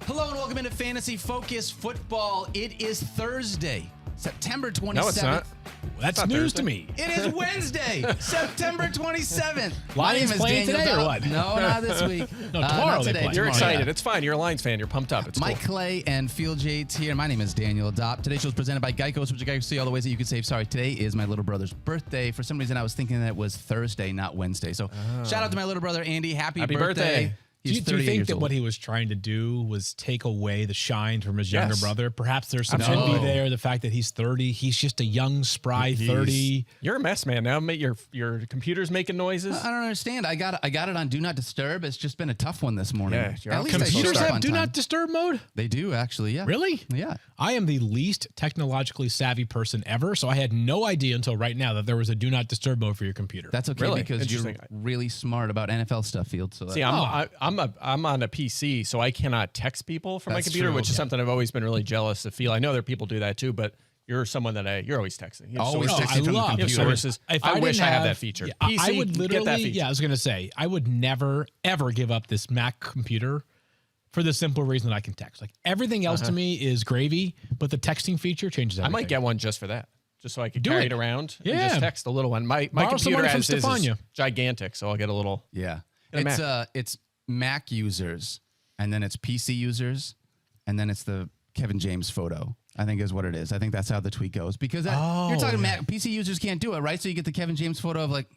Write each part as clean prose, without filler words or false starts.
Hello and welcome into Fantasy Focus Football. It is Thursday, September 27th. No, it's not. That's news to me. It is Wednesday, September 27th. Lions playing Daniel today Dopp. or what? No, not this week. No, tomorrow they today. play. You're Tomorrow, excited. yeah. It's fine. You're a Lions fan. You're pumped up. It's Mike cool. Clay and Field Yates here. My name is Daniel Dopp. Today's show is presented by Geico. Switch to Geico. See all the ways that you can save. Sorry, today is my little brother's birthday. For some reason, I was thinking that it was Thursday, not Wednesday. So shout out to my little brother, Andy. Happy birthday. Do you 38 think years that old. what he was trying to do was take away the shine from his younger Yes. brother? Perhaps there's some Absolutely. envy there. The fact that he's 30, he's just a young, spry 30. You're a mess, man. Now your computer's making noises. I don't understand. I got it on Do Not Disturb. It's just been a tough one this morning. Yeah, you're At out. least I should Computers start have on do time. not disturb mode? They do, actually, yeah. Really? Yeah. I am the least technologically savvy person ever, so I had no idea until right now that there was a do not disturb mode for your computer. That's okay Really? because you're Interesting. really smart about NFL stuff, Field. So See, I'm on a PC, so I cannot text people from my That's computer, true. which is Yeah. something I've always been really jealous of. I know there are people do that too, but you're someone that you're always texting. You have Always sources. texting from the You have computer. sources. If I wish didn't I had that feature. Yeah, PC, I would literally, get that feature. yeah, I was going to say, I would never, ever give up this Mac computer for the simple reason that I can text. Like everything else to me is gravy, but the texting feature changes I everything. might get one just for that, just so I could Do carry it. it around and Yeah. just text a little one. My Borrow some computer money from as is Stefania. gigantic, so I'll get a little. yeah. And a It's Mac users, and then it's PC users, and then it's the Kevin James photo, I think is what it is. I think that's how the tweet goes. Because you're talking Mac, PC users can't do it, right? So you get the Kevin James photo of like,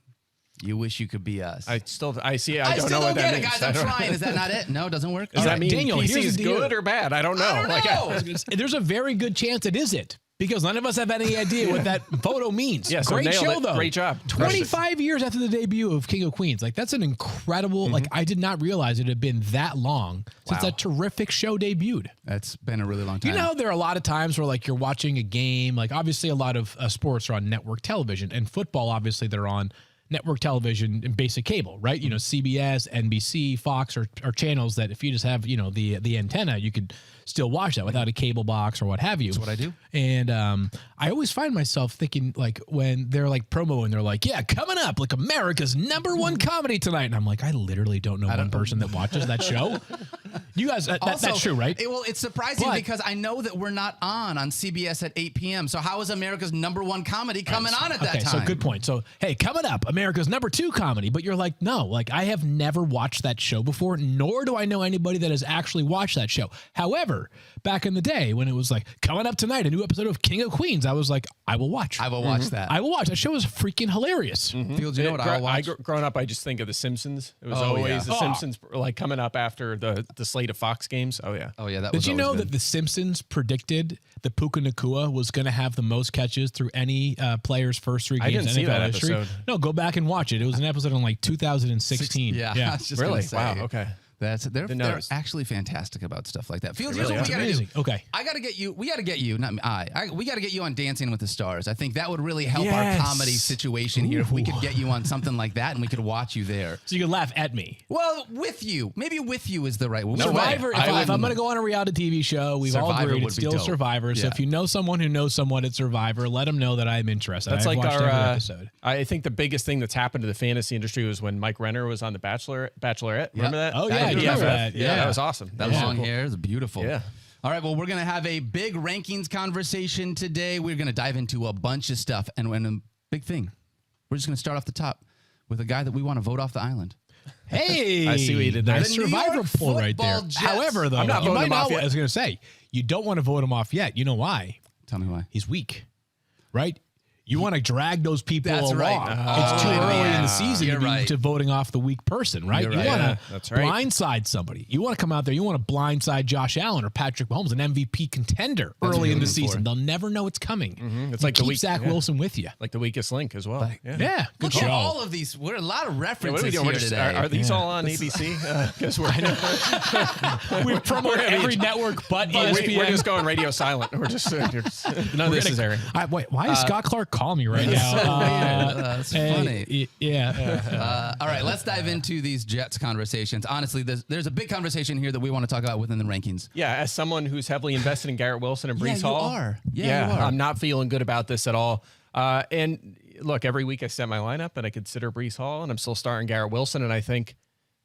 you wish you could be us. I see. I still don't know what that get it, means. guys. I'm trying. Is that not it? No, it doesn't work? Does All that right. mean Daniel, PC here's is the deal. good or bad? I don't know. I don't know. There's a very good chance it is it. Because none of us have any idea what that photo means. Yeah, so Great nailed show, it. though. Great job. 25 years after the debut of King of Queens. Like, that's an incredible, like, I did not realize it had been that long since Wow. that terrific show debuted. That's been a really long time. You know, there are a lot of times where, like, you're watching a game. Like, obviously, a lot of sports are on network television. And football, obviously, they're on network television and basic cable, right? You know, CBS, NBC, Fox are channels that if you just have, you know, the antenna, you could still watch that without a cable box or what have you. That's what I do. And I always find myself thinking, like, when they're like promo and they're like, yeah, coming up, like America's #1 comedy tonight. And I'm like, I literally don't know one person that watches that show. You guys, Also, that's true, right? It's surprising But- because I know that we're not on CBS at 8 p.m. So how is America's #1 comedy coming on at that Okay, time? so good point. So, hey, coming up, America's #2 comedy. But you're like, no, like I have never watched that show before, nor do I know anybody that has actually watched that show. However, back in the day when it was like, coming up tonight, a new episode of King of Queens, I was like, I will watch. I will watch that. I will watch. That show is freaking hilarious. Fields, you know what I'll watch? Growing up, I just think of The Simpsons. It was Oh, always yeah. The Simpsons, like coming up after the slate of Fox games. Oh yeah. Oh, yeah, that was Did you know always that good. The Simpsons predicted that Puka Nacua was going to have the most catches through any player's first 3 games I didn't in see NFL that history? episode. No, go back and watch it. It was an episode in like 2016. Yeah, I was just Really? gonna say, Wow. Okay. They're Didn't they're notice. actually fantastic about stuff like that. Fields, They here's really what we are. gotta Amazing. do. Okay. We got to get you, not me, we got to get you on Dancing with the Stars. I think that would really help our Yes. comedy situation here if we could get you on something like that and we could watch you there. So you can laugh at me. Well, with you. Maybe with you is the right word. No Survivor, way. if I'm going to go on a reality TV show, we've all Survivor agreed would it's be still dope. Survivor. So Yeah. if you know someone who knows someone at Survivor, let them know that I'm interested. That's I've like watched our. every episode. I think the biggest thing that's happened to the fantasy industry was when Mike Renner was on the Bachelorette. Remember that? Oh, yeah, I PFF. remember that. Yeah, that was awesome. That long hair is beautiful. Yeah. All right, well, we're going to have a big rankings conversation today. We're going to dive into a bunch of stuff. And a big thing, we're just going to start off the top with a guy that we want to vote off the island. Hey, I see what you did there. Nice The New Survivor York poll right there. Football Jets. However, though, I'm not you voting might him off not. yet. I was going to say you don't want to vote him off yet. You know why? Tell me why. He's weak, right? You want to drag those people That's along. right. It's too early in the season You're to be right. to voting off the weak person, right? You're You right. want Yeah, to that's right. blindside somebody. You want to come out there. You want to blindside Josh Allen or Patrick Mahomes, an MVP contender early in the season. They'll never know it's coming. It's like the keep week. Zach yeah. Wilson with you. Like the weakest link as well. Yeah, good Look show. at all of these. We're a lot of Yeah, references what are we doing? here We're just, today. are these all on ABC? Because We promote every network but ESPN. we're just going radio silent. We're just none of this is airing. Wait, why is Scott Clark calling me right now? That's funny. Yeah. All right, let's dive into these Jets conversations. Honestly, there's a big conversation here that we want to talk about within the rankings. Yeah, as someone who's heavily invested in Garrett Wilson and Yeah, Brees you Hall, are. Yeah, you are. I'm not feeling good about this at all. And look, every week I set my lineup and I consider Breece Hall, and I'm still starting Garrett Wilson. And I think,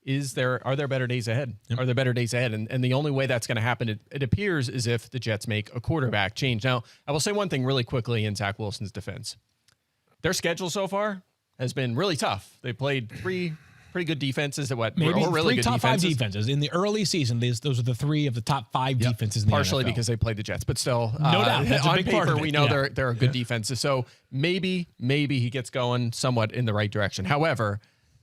are there better days ahead? Yep. Are there better days ahead? And the only way that's going to happen, it appears, is if the Jets make a quarterback change. Now, I will say one thing really quickly in Zach Wilson's defense. Their schedule so far has been really tough. They played three pretty good defenses at what? Maybe really three good top defenses. 5 defenses. In the early season, those are the 3 of the top 5 defenses in the Partially NFL. because they played the Jets, but still, no doubt. That's on a big part paper, of it. we know they're a good defense. So maybe he gets going somewhat in the right direction. However,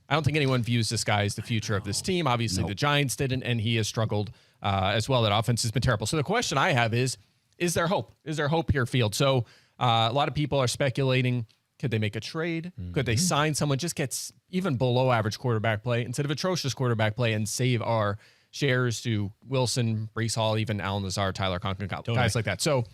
I don't think anyone views this guy as the future of this team. Obviously, the Giants didn't, and he has struggled as well. That offense has been terrible. So the question I have is there hope? Is there hope here, Field? So a lot of people are speculating, could they make a trade? Could they sign someone, just gets even below average quarterback play instead of atrocious quarterback play, and save our shares to Wilson, Breece Hall, even Allen Lazard, Tyler Conklin, guys like that. So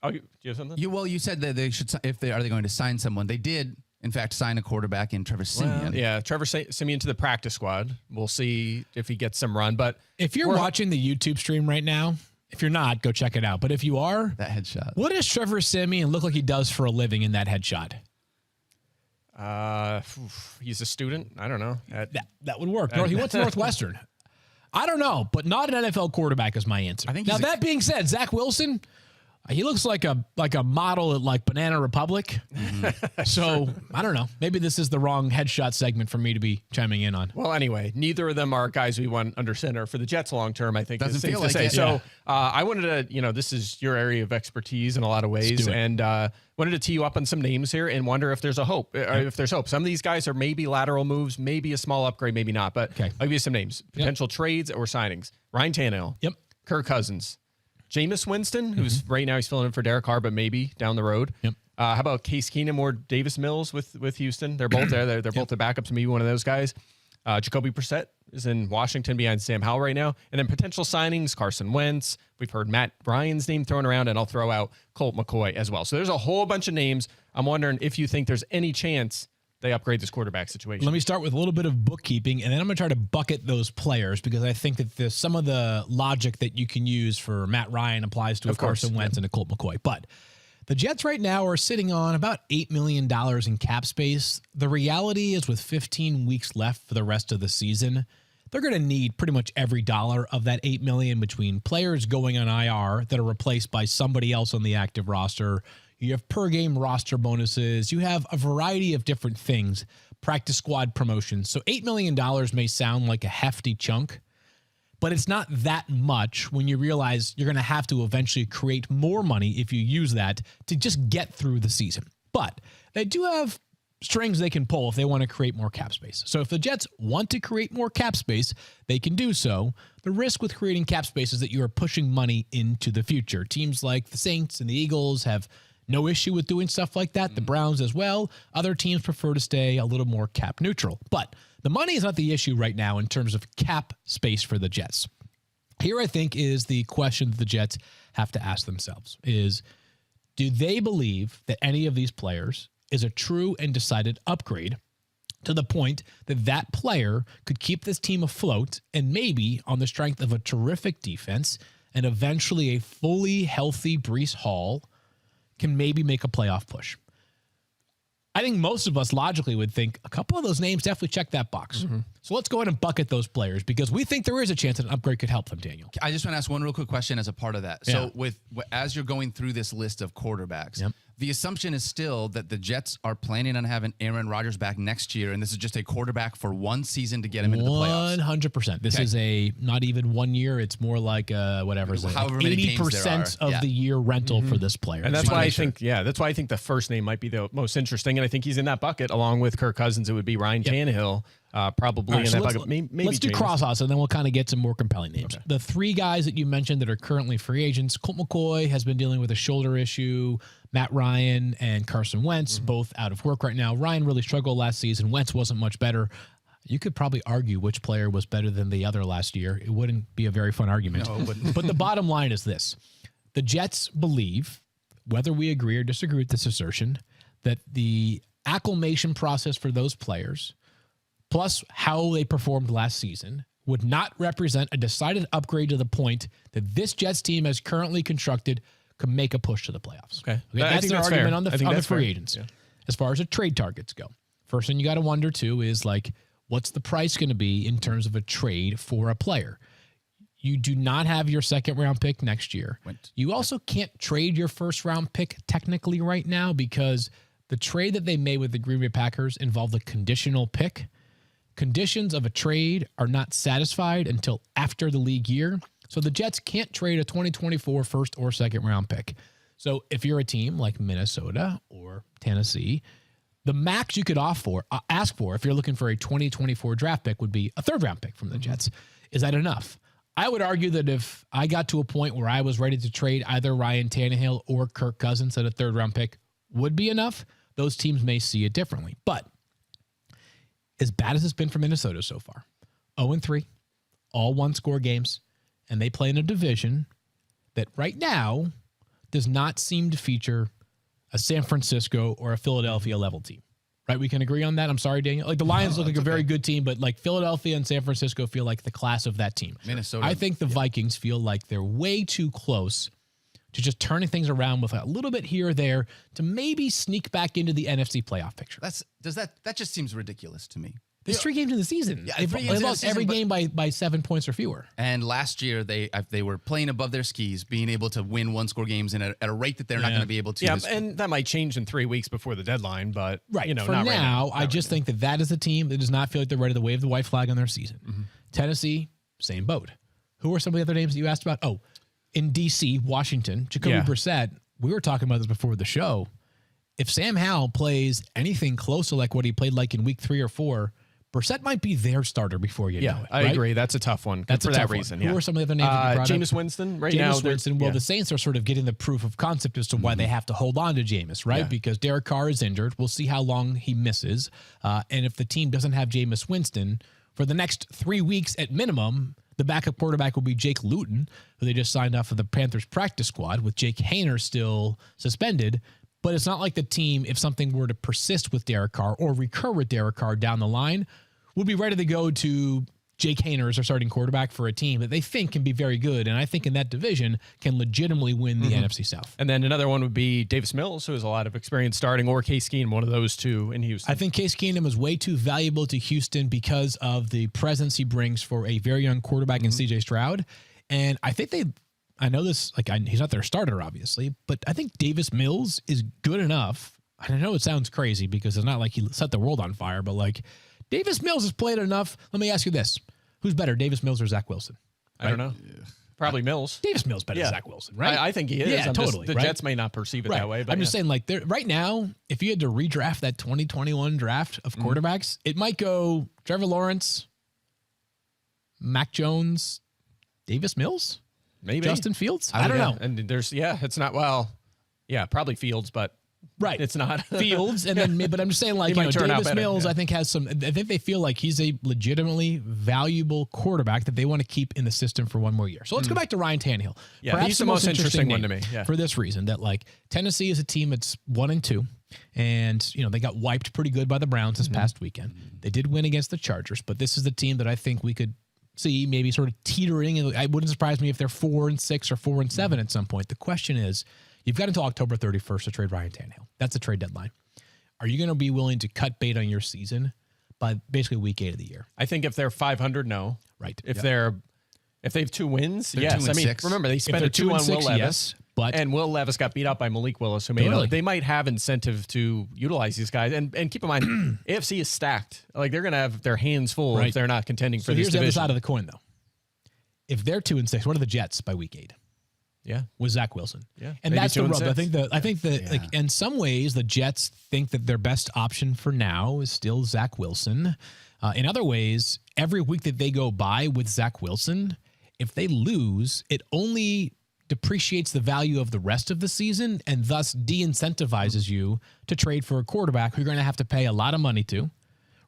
do you have something? You said that they should, are they going to sign someone? They did, in fact, sign a quarterback in Trevor Siemian. Well, yeah, Trevor Siemian to the practice squad. We'll see if he gets some run. But if you're watching the YouTube stream right now, if you're not, go check it out. But if you are, that headshot. What does Trevor Siemian look like he does for a living in that headshot? He's a student. I don't know. That would work. He went to Northwestern. I don't know, but not an NFL quarterback is my answer. I think now, that being said, Zach Wilson, he looks like a model at like Banana Republic. Mm-hmm. So I don't know. Maybe this is the wrong headshot segment for me to be chiming in on. Well, anyway, neither of them are guys we want under center for the Jets long term. I think doesn't feel like say. it. So I wanted to, this is your area of expertise in a lot of ways, and wanted to tee you up on some names here and wonder if there's a hope. Or if there's hope. Some of these guys are maybe lateral moves, maybe a small upgrade, maybe not. But I'll give you some names: potential trades or signings. Ryan Tannehill. Yep. Kirk Cousins. Jameis Winston, who's right now he's filling in for Derek Carr, but maybe down the road. Yep. How about Case Keenum or Davis Mills with Houston? They're both there. They're both the backups. Maybe one of those guys. Jacoby Brissett is in Washington behind Sam Howell right now. And then potential signings, Carson Wentz. We've heard Matt Ryan's name thrown around, and I'll throw out Colt McCoy as well. So there's a whole bunch of names. I'm wondering if you think there's any chance they upgrade this quarterback situation. Let me start with a little bit of bookkeeping, and then I'm going to try to bucket those players because I think that some of the logic that you can use for Matt Ryan applies to a Carson Wentz and a Colt McCoy. But the Jets right now are sitting on about $8 million in cap space. The reality is with 15 weeks left for the rest of the season, they're going to need pretty much every dollar of that $8 million between players going on IR that are replaced by somebody else on the active roster. You have per game roster bonuses. You have a variety of different things, practice squad promotions. So $8 million may sound like a hefty chunk, but it's not that much when you realize you're going to have to eventually create more money if you use that to just get through the season. But they do have strings they can pull if they want to create more cap space. So if the Jets want to create more cap space, they can do so. The risk with creating cap space is that you are pushing money into the future. Teams like the Saints and the Eagles have no issue with doing stuff like that. The Browns as well. Other teams prefer to stay a little more cap neutral. But the money is not the issue right now in terms of cap space for the Jets. Here, I think, is the question that the Jets have to ask themselves is, do they believe that any of these players is a true and decided upgrade to the point that that player could keep this team afloat and maybe on the strength of a terrific defense and eventually a fully healthy Breece Hall can maybe make a playoff push? I think most of us logically would think a couple of those names definitely check that box. Mm-hmm. So let's go ahead and bucket those players because we think there is a chance that an upgrade could help them, Daniel. I just want to ask one real quick question as a part of that. So as you're going through this list of quarterbacks, the assumption is still that the Jets are planning on having Aaron Rodgers back next year, and this is just a quarterback for one season to get him into the playoffs. 100%. This is not even 1 year. It's more like whatever. However many games there are. 80% of the year rental for this player. And that's why I think, that's why I think the first name might be the most interesting, and I think he's in that bucket along with Kirk Cousins. It would be Ryan Tannehill. Probably in that bucket. Maybe let's do cross-outs, and then we'll kind of get some more compelling names. Okay. The three guys that you mentioned that are currently free agents, Colt McCoy has been dealing with a shoulder issue. Matt Ryan and Carson Wentz, both out of work right now. Ryan really struggled last season. Wentz wasn't much better. You could probably argue which player was better than the other last year. It wouldn't be a very fun argument. No, but the bottom line is this. The Jets believe, whether we agree or disagree with this assertion, that the acclimation process for those players plus how they performed last season would not represent a decided upgrade to the point that this Jets team as currently constructed could make a push to the playoffs. Okay. I That's think their that's argument fair. on I think the that's free fair. agents. Yeah. As far as the trade targets go, first thing you got to wonder too is like, what's the price going to be in terms of a trade for a player? You do not have your second round pick next year. You also can't trade your first round pick technically right now because the trade that they made with the Green Bay Packers involved a conditional pick. Conditions of a trade are not satisfied until after the league year. So the Jets can't trade a 2024 first or second round pick. So if you're a team like Minnesota or Tennessee, the max you could ask for if you're looking for a 2024 draft pick would be a third round pick from the Jets. Is that enough? I would argue that if I got to a point where I was ready to trade either Ryan Tannehill or Kirk Cousins, that a third round pick would be enough. Those teams may see it differently. But as bad as it's been for Minnesota so far, 0-3, all one-score games, and they play in a division that right now does not seem to feature a San Francisco or a Philadelphia level team. Right? We can agree on that. I'm sorry, Daniel. Like the Lions look like a very good team, but like Philadelphia and San Francisco feel like the class of that team. Minnesota. I think the Vikings feel like they're way too close to just turning things around with a little bit here or there to maybe sneak back into the NFC playoff picture. That just seems ridiculous to me. There's 3 games in the season. Yeah, They lost every game by 7 points or fewer. And last year they were playing above their skis, being able to win one-score games at a rate that they're not going to be able to. Yeah, this- and that might change in 3 weeks before the deadline, but Right. you know, For not now, right now. I just think that is a team that does not feel like they're ready to wave the white flag on their season. Tennessee, same boat. Who are some of the other names that you asked about? Oh, in D.C., Washington, Jacoby Brissett. We were talking about this before the show. If Sam Howell plays anything close to like what he played like in week 3 or 4, Brissett might be their starter before you know it. I right? agree. That's a tough one. That's for a that tough reason. one. Yeah. Who are some of the other names that you brought Jameis up? Winston. Right now, Jameis Winston. Well, the Saints are sort of getting the proof of concept as to why they have to hold on to Jameis, right? Yeah. Because Derek Carr is injured. We'll see how long he misses. And if the team doesn't have Jameis Winston, for the next 3 weeks at minimum, the backup quarterback will be Jake Luton, who they just signed off of the Panthers practice squad with Jake Haener still suspended. But it's not like the team, if something were to persist with Derek Carr or recur with Derek Carr down the line, would be ready to go to Jake Haener as our starting quarterback for a team that they think can be very good. And I think in that division can legitimately win the NFC South. And then another one would be Davis Mills, who has a lot of experience starting, or Case Keenum, one of those two in Houston. I think Case Keenum is way too valuable to Houston because of the presence he brings for a very young quarterback in CJ Stroud. And I think I know this, he's not their starter, obviously, but I think Davis Mills is good enough. And I know it sounds crazy because it's not like he set the world on fire, but like Davis Mills has played enough. Let me ask you this. Who's better, Davis Mills or Zach Wilson? I don't know. Probably Mills. Davis Mills better than Zach Wilson, right? I think he is. Yeah, totally. The Jets may not perceive it that way, but I'm just saying, like, right now, if you had to redraft that 2021 draft of quarterbacks, it might go Trevor Lawrence, Mac Jones, Davis Mills, maybe Justin Fields. I don't know. And it's not, probably Fields, but Right. it's not. Fields, and then, but I'm just saying, like, He might turn out Davis better, Mills, yeah. I think I think they feel like he's a legitimately valuable quarterback that they want to keep in the system for one more year. So let's go back to Ryan Tannehill. Yeah, Perhaps he's the most interesting one to name me, yeah. for this reason that like Tennessee is a team that's 1-2, and they got wiped pretty good by the Browns this past weekend. They did win against the Chargers, but this is the team that I think we could see maybe sort of teetering. It wouldn't surprise me if they're 4-6 or 4-7 at some point. The question is, you've got until October 31st to trade Ryan Tannehill. That's the trade deadline. Are you going to be willing to cut bait on your season by basically week 8 of the year? I think if they're 500, no. Right. If they have 2 wins, They're yes. 2 and I mean, 6. remember they spent they're a 2 on 2 and Will 6, Levis, yes, but and Will Levis got beat up by Malik Willis, who made Totally. they might have incentive to utilize these guys. And keep in mind, AFC is stacked. Like they're going to have their hands full Right. if they're not contending for so this here's the other division. side of the coin, though. If they're 2-6, what are the Jets by week 8? Yeah. With Zach Wilson. Yeah. And Maybe that's the 2 and rub. 6. I think that like in some ways the Jets think that their best option for now is still Zach Wilson. In other ways, every week that they go by with Zach Wilson, if they lose, it only depreciates the value of the rest of the season and thus de-incentivizes you to trade for a quarterback who you're going to have to pay a lot of money to,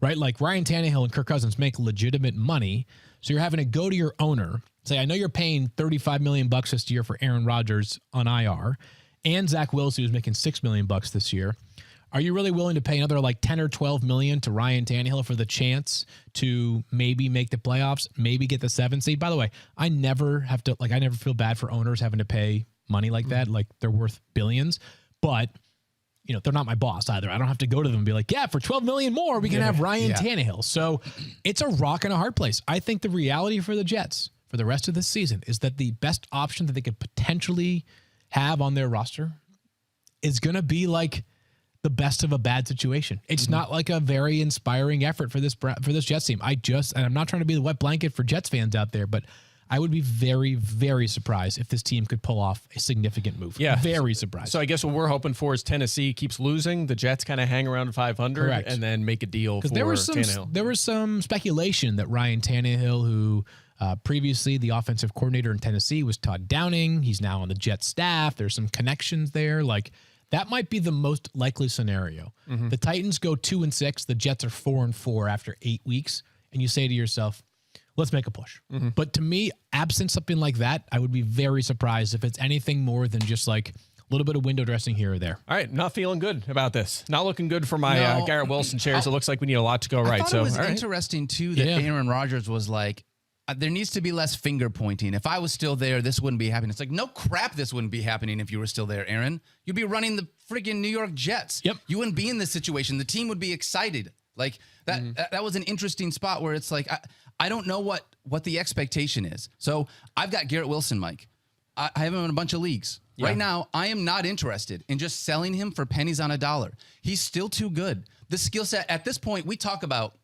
right? Like Ryan Tannehill and Kirk Cousins make legitimate money. So you're having to go to your owner, say, I know you're paying $35 million this year for Aaron Rodgers on IR and Zach Wilson, who's making $6 million this year. Are you really willing to pay another like 10 or 12 million to Ryan Tannehill for the chance to maybe make the playoffs, maybe get the 7th seed? By the way, I never feel bad for owners having to pay money like that. Like they're worth billions, but they're not my boss either. I don't have to go to them and be like, yeah, for $12 million more, we can have Ryan Tannehill. So it's a rock and a hard place. I think the reality for the Jets for the rest of this season is that the best option that they could potentially have on their roster is going to be like the best of a bad situation. It's not like a very inspiring effort for this Jets team. And I'm not trying to be the wet blanket for Jets fans out there, but I would be very, very surprised if this team could pull off a significant move. Yeah. Very surprised. So I guess what we're hoping for is Tennessee keeps losing. The Jets kind of hang around 500 Correct. And then make a deal for Tannehill. There was some speculation that Ryan Tannehill, who previously the offensive coordinator in Tennessee was Todd Downing. He's now on the Jets staff. There's some connections there. Like that might be the most likely scenario. The Titans go 2-6. The Jets are 4-4 after 8 weeks. And you say to yourself, let's make a push. But to me, absent something like that, I would be very surprised if it's anything more than just like a little bit of window dressing here or there. All right, not feeling good about this. Not looking good for my Garrett Wilson shares. It looks like we need a lot to go right. I thought it was interesting, too, that Aaron Rodgers was like, there needs to be less finger pointing. If I was still there, this wouldn't be happening. It's like, no crap, this wouldn't be happening if you were still there, Aaron. You'd be running the friggin' New York Jets. Yep. You wouldn't be in this situation. The team would be excited. Like, that was an interesting spot where it's like, I don't know what the expectation is. So I've got Garrett Wilson, Mike. I have him in a bunch of leagues. Yeah. Right now, I am not interested in just selling him for pennies on a dollar. He's still too good. The skill set, at this point, we talk about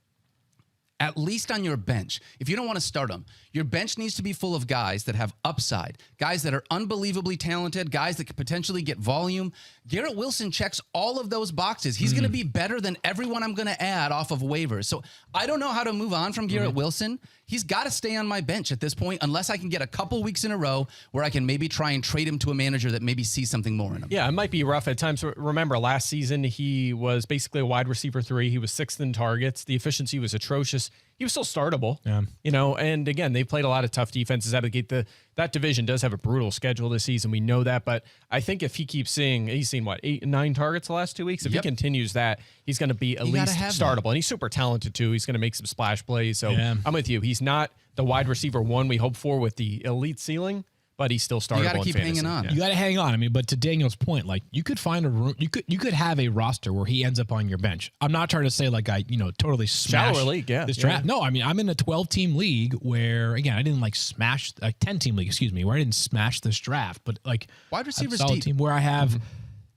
at least on your bench. If you don't want to start them, your bench needs to be full of guys that have upside, guys that are unbelievably talented, guys that could potentially get volume. Garrett Wilson checks all of those boxes. He's going to be better than everyone I'm going to add off of waivers. So I don't know how to move on from Garrett Wilson. He's got to stay on my bench at this point unless I can get a couple weeks in a row where I can maybe try and trade him to a manager that maybe sees something more in him. Yeah, it might be rough at times. Remember, last season, he was basically a wide receiver 3. He was 6th in targets. The efficiency was atrocious. He was still startable, and again, they played a lot of tough defenses out of the gate. That division does have a brutal schedule this season. We know that, but I think if he keeps seeing, he's seen 8 and 9 targets the last 2 weeks. If he continues that, he's going to be at least startable. And he's super talented too. He's going to make some splash plays. So I'm with you. He's not the wide receiver 1 we hope for with the elite ceiling, but he's still startable. You got to keep fantasy. hanging on. You got to hang on. I mean, but to Daniel's point, like you could find a room. You could have a roster where he ends up on your bench. I'm not trying to say like I totally smash Shallower league, this draft. No, I mean I'm in a 12-team league where again I didn't like smash a 10-team league. Excuse me, where I didn't smash this draft, but like wide receivers solid deep. team where I have.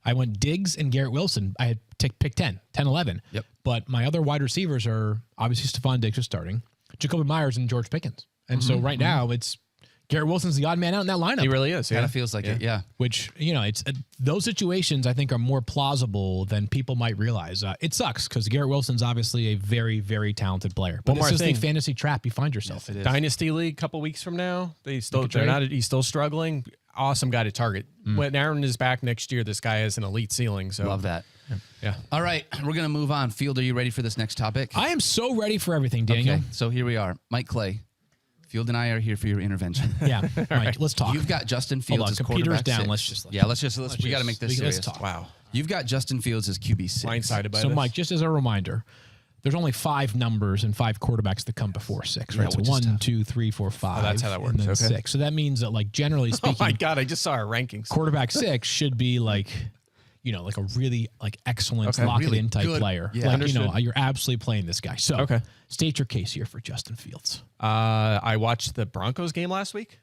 I went Diggs and Garrett Wilson. I had pick 10, 11. Yep. But my other wide receivers are obviously Stephon Diggs is starting, Jacoby Myers and George Pickens. And so right now it's Garrett Wilson's the odd man out in that lineup. He really is. Kind of feels like it. Yeah. Which, it's those situations I think are more plausible than people might realize. It sucks because Garrett Wilson's obviously a very, very talented player. But this is the fantasy trap you find yourself in. Dynasty league, couple weeks from now, he's still struggling. Awesome guy to target. When Aaron is back next year, this guy has an elite ceiling. So love that. Yeah. All right, we're going to move on. Field, are you ready for this next topic? I am so ready for everything, Daniel. Okay, so here we are. Mike Clay. Field and I are here for your intervention. Yeah, Mike, let's talk. You've got Justin Fields as computer's quarterback down. 6. Let's we got to make this serious. Let's talk. Wow. You've got Justin Fields as QB 6. Blindsided by So, this. Mike, just as a reminder, there's only 5 numbers and 5 quarterbacks that come before 6, right? Yeah, so 1, 2, 3, 4, 5. that's how that works. And then Okay. 6. So that means that, like, generally speaking, Oh my God, I just saw our rankings. quarterback 6 should be like, like a really like excellent Okay, lock really it in type good. player. Yeah. Like, Understood. you're absolutely playing this guy. So, state your case here for Justin Fields. I watched the Broncos game last week.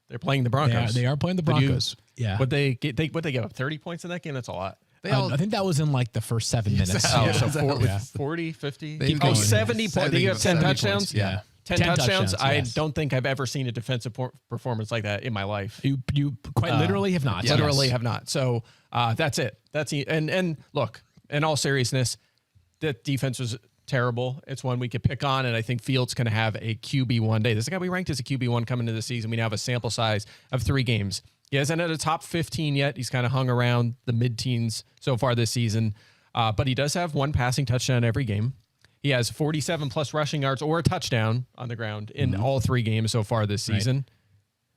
They're playing the Broncos. They are playing the Broncos. Yeah. Would they give up 30 points in that game? That's a lot. I think that was in like the first 7 minutes. Oh, so Yeah. 40, 50? Keep going. 70 points. They got 10 70 touchdowns? points, yeah. 10 touchdowns. I yes. don't think I've ever seen a defensive performance like that in my life. You quite literally have not. Literally have not. So that's it. And look, in all seriousness, that defense was terrible. It's one we could pick on, and I think Fields can have a QB one day. This is a guy we ranked as a QB1 coming into the season. We now have a sample size of 3 games. He hasn't had a top 15 yet. He's kind of hung around the mid-teens so far this season, but he does have 1 passing touchdown every game. He has 47-plus rushing yards or a touchdown on the ground in all 3 games so far this season.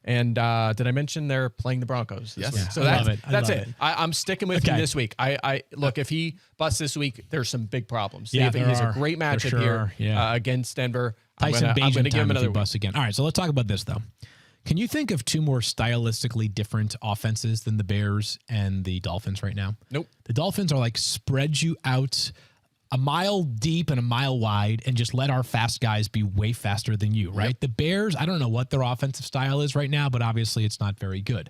And did I mention they're playing the Broncos this week? Yeah. So I love it. that's love it. I'm sticking with him this week. I look, if he busts this week, there's some big problems. He has a great matchup here against Denver. Tyson I'm going to give him if another he busts again. All right, so let's talk about this, though. Can you think of two more stylistically different offenses than the Bears and the Dolphins right now? Nope. The Dolphins are like spread you out a mile deep and a mile wide and just let our fast guys be way faster than you, right? Yep. The Bears, I don't know what their offensive style is right now, but obviously it's not very good.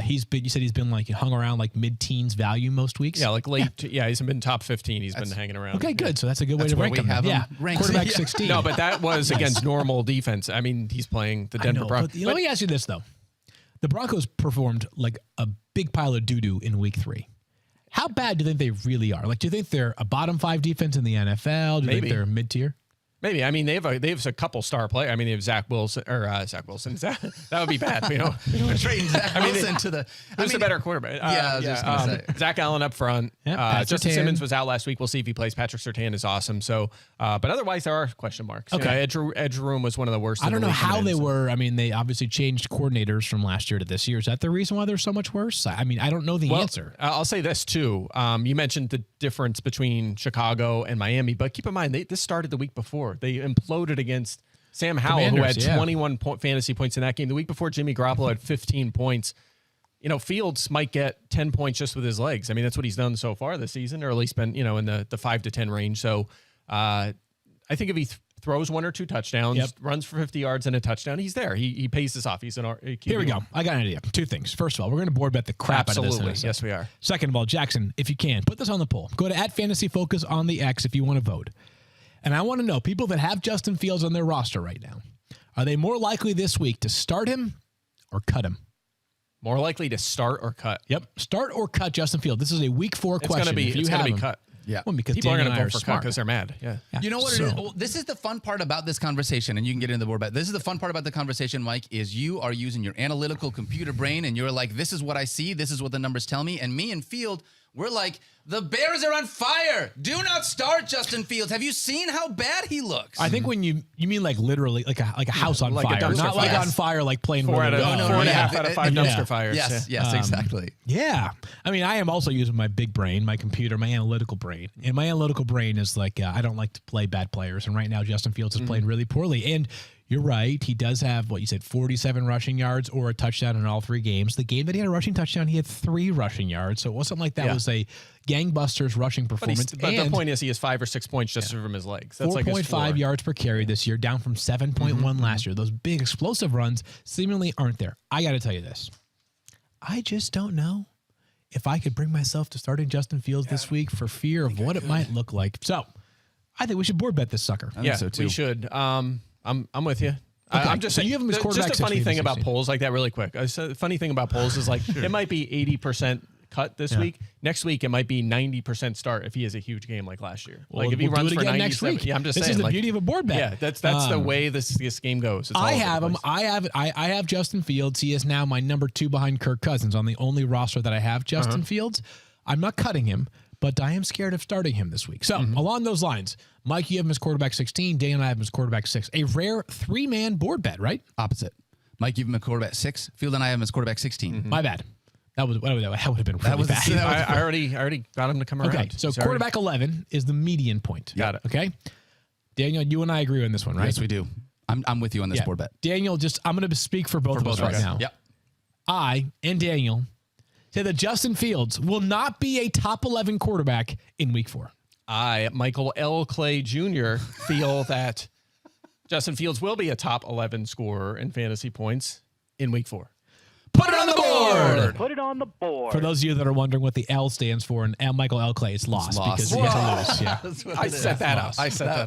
You said he's been like hung around like mid-teens value most weeks. Yeah, like late. Yeah, he's been top 15. He's been hanging around. Okay, good. So that's a good way to rank him. Yeah, quarterback 16. No, but that was against normal defense. I mean, he's playing the Denver Broncos. Let me ask you this, though. The Broncos performed like a big pile of doo-doo in week 3. How bad do you think they really are? Like, do you think they're a bottom 5 defense in the NFL? Do you think they're mid-tier? Maybe. I mean, they have a couple star players. I mean, they have Zach Wilson. That would be bad. Trading Zach Wilson to the. Who's a better quarterback? I was just gonna say. Zach Allen up front. Yep, Justin Simmons was out last week. We'll see if he plays. Patrick Surtain is awesome. So, but otherwise there are question marks. Okay. Edge room was one of the worst. I don't know how they were. I mean, they obviously changed coordinators from last year to this year. Is that the reason why they're so much worse? I mean, I don't know the answer. I'll say this too. You mentioned the difference between Chicago and Miami, but keep in mind this started the week before. They imploded against Sam Howell, who had 21 fantasy points in that game. The week before, Jimmy Garoppolo had 15 points. Fields might get 10 points just with his legs. I mean, that's what he's done so far this season, or at least been, in the 5 to 10 range. So I think if he throws 1 or 2 touchdowns, runs for 50 yards and a touchdown, he's there. He pays this off. He's an QB. Here we go. I got an idea. 2 things. First of all, we're going to board bet the crap out of this. Yes, we are. Second of all, Jackson, if you can, put this on the poll. Go to @FantasyFocus on the X if you want to vote. And I want to know, people that have Justin Fields on their roster right now, are they more likely this week to start him or cut him? More likely to start or cut. Yep. Start or cut Justin Fields. This is a week 4 question. It's going to be cut. Yeah. Well, because people are going to vote for cut because they're mad. Yeah. You know what it is? Well, this is the fun part about this conversation, and you can get into the board bet. This is the fun part about the conversation, Mike, is you are using your analytical computer brain, and you're like, this is what I see. This is what the numbers tell me. And me and Field, we're like, the Bears are on fire. Do not start Justin Fields. Have you seen how bad he looks? I think when you mean like literally like a house on fire, not like on fire, like playing 4 out of 4.5 out of 5 dumpster fires. Yes, exactly. Yeah. I mean, I am also using my big brain, my computer, my analytical brain. And my analytical brain is like, I don't like to play bad players. And right now, Justin Fields is playing really poorly. And you're right. He does have, 47 rushing yards or a touchdown in all 3 games. The game that he had a rushing touchdown, he had 3 rushing yards. So it wasn't like that was a gangbusters rushing performance. But the point is he has 5 or 6 points just from his legs. That's 4.5 yards per carry this year, down from 7.1 last year. Those big explosive runs seemingly aren't there. I got to tell you this. I just don't know if I could bring myself to starting Justin Fields this week for fear of what it might look like. So I think we should board bet this sucker. I think so too. We should. I'm with you. Okay. I'm just so saying. You have him as quarterback. Just a funny thing about polls like that, really quick. A funny thing about polls is like it might be 80% cut this week. Next week it might be 90% start if he has a huge game like last year. Well, like if he runs for 97. Next week. Yeah, I'm just saying. This is the beauty of a board bet. Yeah, that's the way this game goes. It's I have him. I have Justin Fields. He is now my number 2 behind Kirk Cousins on the only roster that I have Justin Fields. I'm not cutting him, but I am scared of starting him this week. So along those lines, Mike, you have him as quarterback 16. Dan and I have him as quarterback 6. A rare 3-man board bet, right? Opposite. Mike, you have him as quarterback 6. Field and I have him as quarterback 16. My bad. That would have been really bad. I already got him to come around. Okay, so quarterback 11 is the median point. Got it. Okay, Daniel, you and I agree on this one, right? Yes, we do. I'm with you on this board bet. Daniel, I'm going to speak for both of us right now. Yep. I and Daniel say that Justin Fields will not be a top 11 quarterback in week 4. I, Michael L. Clay Jr., feel that Justin Fields will be a top 11 scorer in fantasy points in week 4. Put it on the board. Put it on the board. For those of you that are wondering what the L stands for, and Michael L. Clay is lost because you get to lose. Yeah, I set that up.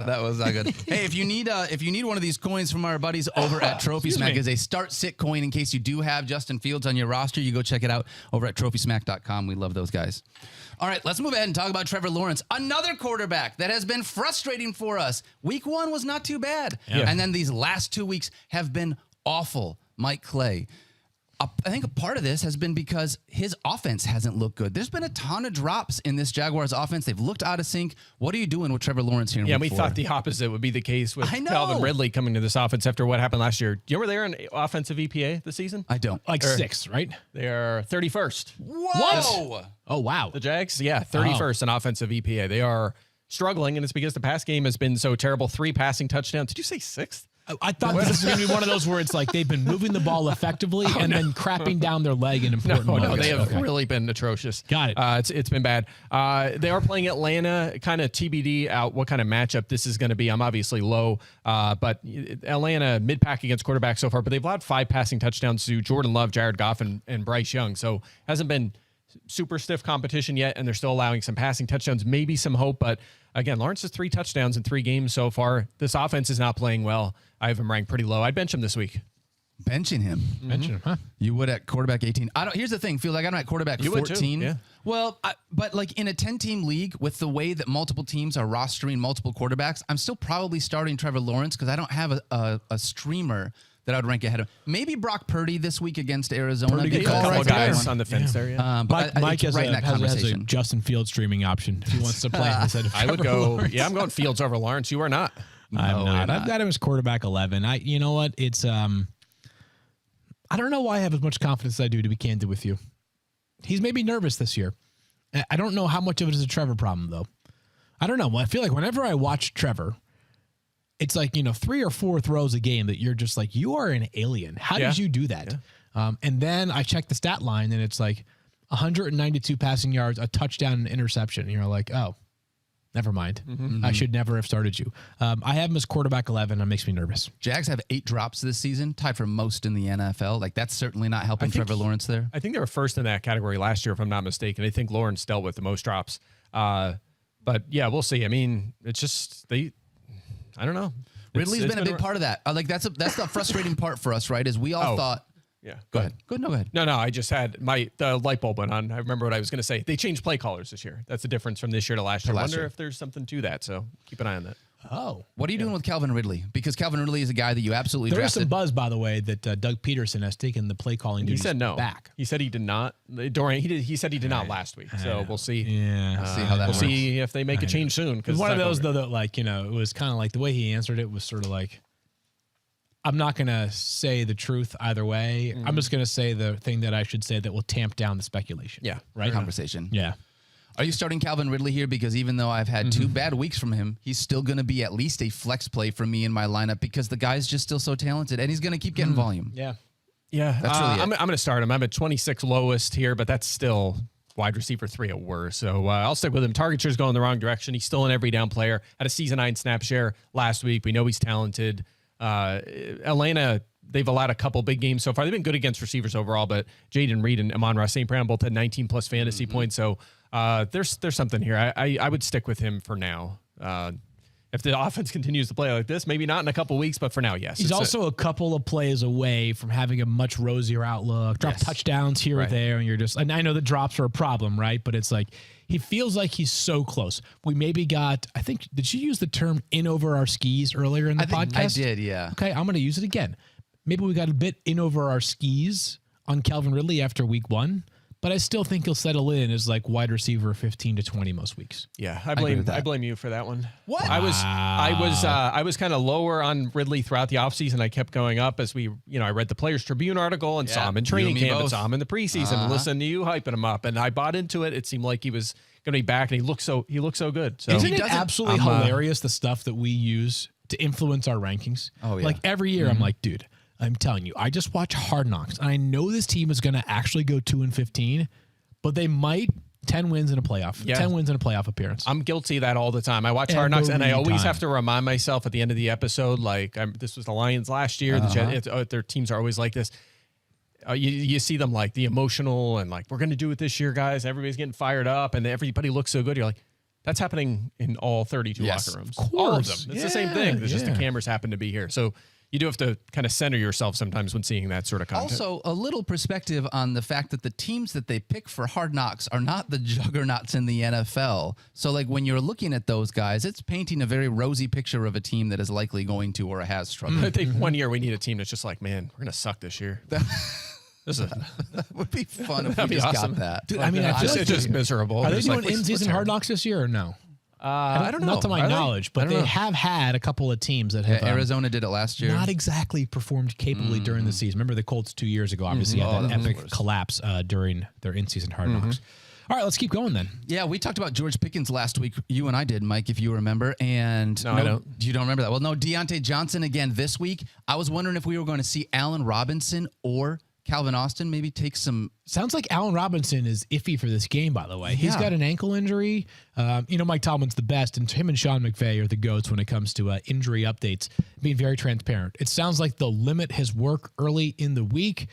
That was not good. Hey, if you need one of these coins from our buddies over at Trophy Smack, is a start-sit coin in case you do have Justin Fields on your roster. You go check it out over at trophysmack.com. We love those guys. All right, let's move ahead and talk about Trevor Lawrence, another quarterback that has been frustrating for us. Week 1 was not too bad, and then these last 2 weeks have been awful. Mike Clay. I think a part of this has been because his offense hasn't looked good. There's been a ton of drops in this Jaguars offense. They've looked out of sync. What are you doing with Trevor Lawrence here in week 4? Thought the opposite would be the case with Calvin Ridley coming to this offense after what happened last year. Do you remember they were in offensive EPA this season? I don't. Like 6th, right? They're 31st. Whoa! Oh, wow. The Jags? Yeah, 31st in offensive EPA. They are struggling, and it's because the pass game has been so terrible. 3 passing touchdowns. Did you say 6th? I thought this was going to be one of those where it's like they've been moving the ball effectively then crapping down their leg in important moments. No, they have really been atrocious. Got it. It's been bad. They are playing Atlanta, kind of TBD out what kind of matchup this is going to be. I'm obviously low, but Atlanta mid-pack against quarterback so far, but they've allowed 5 passing touchdowns to Jordan Love, Jared Goff, and Bryce Young. So hasn't been super stiff competition yet, and they're still allowing some passing touchdowns, maybe some hope. But again, Lawrence has 3 touchdowns in 3 games so far. This offense is not playing well. I have him ranked pretty low. I'd bench him this week. Benching him. Benching him, huh? You would at quarterback 18. Here's the thing. Feel like I'm at quarterback 14. Would too, yeah. Well, but like in a 10-team league with the way that multiple teams are rostering multiple quarterbacks, I'm still probably starting Trevor Lawrence because I don't have a streamer that I would rank ahead of. Maybe Brock Purdy this week against Arizona. A couple of guys on the fence there. Yeah. But Mike has, right in that has a conversation. Justin Fields streaming option if he wants to play instead of I would Trevor go. Lawrence. Yeah, I'm going Fields over Lawrence. You are not. I'm No, not. you're not. I've got him as quarterback 11. You know what? It's I don't know why I have as much confidence as I do, to be candid with you. He's maybe nervous this year. I don't know how much of it is a Trevor problem, though. I don't know. I feel like whenever I watch Trevor, it's like, 3 or 4 throws a game that you're just like, you are an alien. How did you do that? Yeah. And then I check the stat line, and it's like 192 passing yards, a touchdown, and an interception. And you're like, oh, never mind. I should never have started you. I have him as quarterback 11. That makes me nervous. Jags have 8 drops this season, tied for most in the NFL. Like, that's certainly not helping Trevor Lawrence there. I think they were first in that category last year, if I'm not mistaken. I think Lawrence dealt with the most drops. But yeah, we'll see. I mean, it's just I don't know. Ridley's been a big part of that. Like, that's the frustrating part for us, right? Is we all thought. Yeah. Go ahead. Go ahead. No, I just had the light bulb went on. I remember what I was going to say. They changed play callers this year. That's the difference from this year to last year. I wonder if there's something to that. So keep an eye on that. Oh. What are you doing with Calvin Ridley? Because Calvin Ridley is a guy that you absolutely There is drafted. some buzz, by the way, that Doug Peterson has taken the play calling duties He said no. back. He said he did not. He said he did not last week. So we'll see. Yeah. See how that We'll works. see if they make a change soon. It was one of those, though, that it was kind of like the way he answered it was sort of like, I'm not going to say the truth either way. I'm just going to say the thing that I should say that will tamp down the speculation. Yeah. Right? Conversation. Yeah. Are you starting Calvin Ridley here? Because even though I've had 2 bad weeks from him, he's still going to be at least a flex play for me in my lineup because the guy's just still so talented and he's going to keep getting volume. Yeah. Yeah. That's really it. I'm going to start him. I'm at 26 lowest here, but that's still wide receiver 3 at worst. So I'll stick with him. Target share's going the wrong direction. He's still an every down player. Had a season 9 snap share last week. We know he's talented. Atlanta, they've allowed a couple big games so far. They've been good against receivers overall, but Jaden Reed and Amon-Ra St. Brown both had 19 plus fantasy points. So there's something here. I would stick with him for now. If the offense continues to play like this, maybe not in a couple weeks, but for now, yes. He's also a couple of plays away from having a much rosier outlook. Drop touchdowns here or there, and you're just. And I know the drops are a problem, right? But it's like he feels like he's so close. We maybe got. I think did you use the term "in over our skis" earlier in the podcast? I did, yeah. Okay, I'm going to use it again. Maybe we got a bit in over our skis on Calvin Ridley after week 1. But I still think he'll settle in as like wide receiver 15 to 20 most weeks. Yeah, I blame you for that one. What? I was kind of lower on Ridley throughout the offseason. I kept going up as I read the Players Tribune article and saw him in training camp and saw him in the preseason and listened to you hyping him up. And I bought into it. It seemed like he was going to be back, and he looked so good. So Isn't it absolutely hilarious the stuff that we use to influence our rankings? Oh, yeah. Like every year, I'm like, dude, I'm telling you, I just watch Hard Knocks, and I know this team is going to actually go 2-15, but they might 10 wins in a playoff. Yeah. 10 wins in a playoff appearance. I'm guilty of that all the time. I watch Hard Knocks, and I always time. have to remind myself at the end of the episode, like this was the Lions last year. Their teams are always like this. You see them like the emotional and like, we're going to do it this year, guys. Everybody's getting fired up, and everybody looks so good. You're like, that's happening in all 32 locker rooms. All of them. It's the same thing. It's just the cameras happen to be here. So you do have to kind of center yourself sometimes when seeing that sort of content. Also, a little perspective on the fact that the teams that they pick for Hard Knocks are not the juggernauts in the NFL. So, like, when you're looking at those guys, it's painting a very rosy picture of a team that is likely going to or has struggled. I think one year we need a team that's just like, man, we're going to suck this year. That would be fun if we just awesome. got that. Dude, I mean, I feel like it's just miserable. Are they Just doing like, in-season Hard Knocks this year or no? I don't know. Not to my knowledge, but they have had a couple of teams that have Arizona did it last year. not exactly performed capably during the season. Remember the Colts 2 years ago, obviously had that epic collapse during their in-season Hard Knocks. All right, let's keep going then. Yeah, we talked about George Pickens last week. You and I did, Mike, if you remember. And No, I don't. You don't remember that? Well, no, Deontay Johnson again this week. I was wondering if we were going to see Allen Robinson or Calvin Austin maybe take some. Sounds like Allen Robinson is iffy for this game, by the way. He's Yeah. got an ankle injury. Mike Tomlin's the best, and him and Sean McVay are the GOATs when it comes to injury updates, being very transparent. It sounds like they'll limit his work early in the week.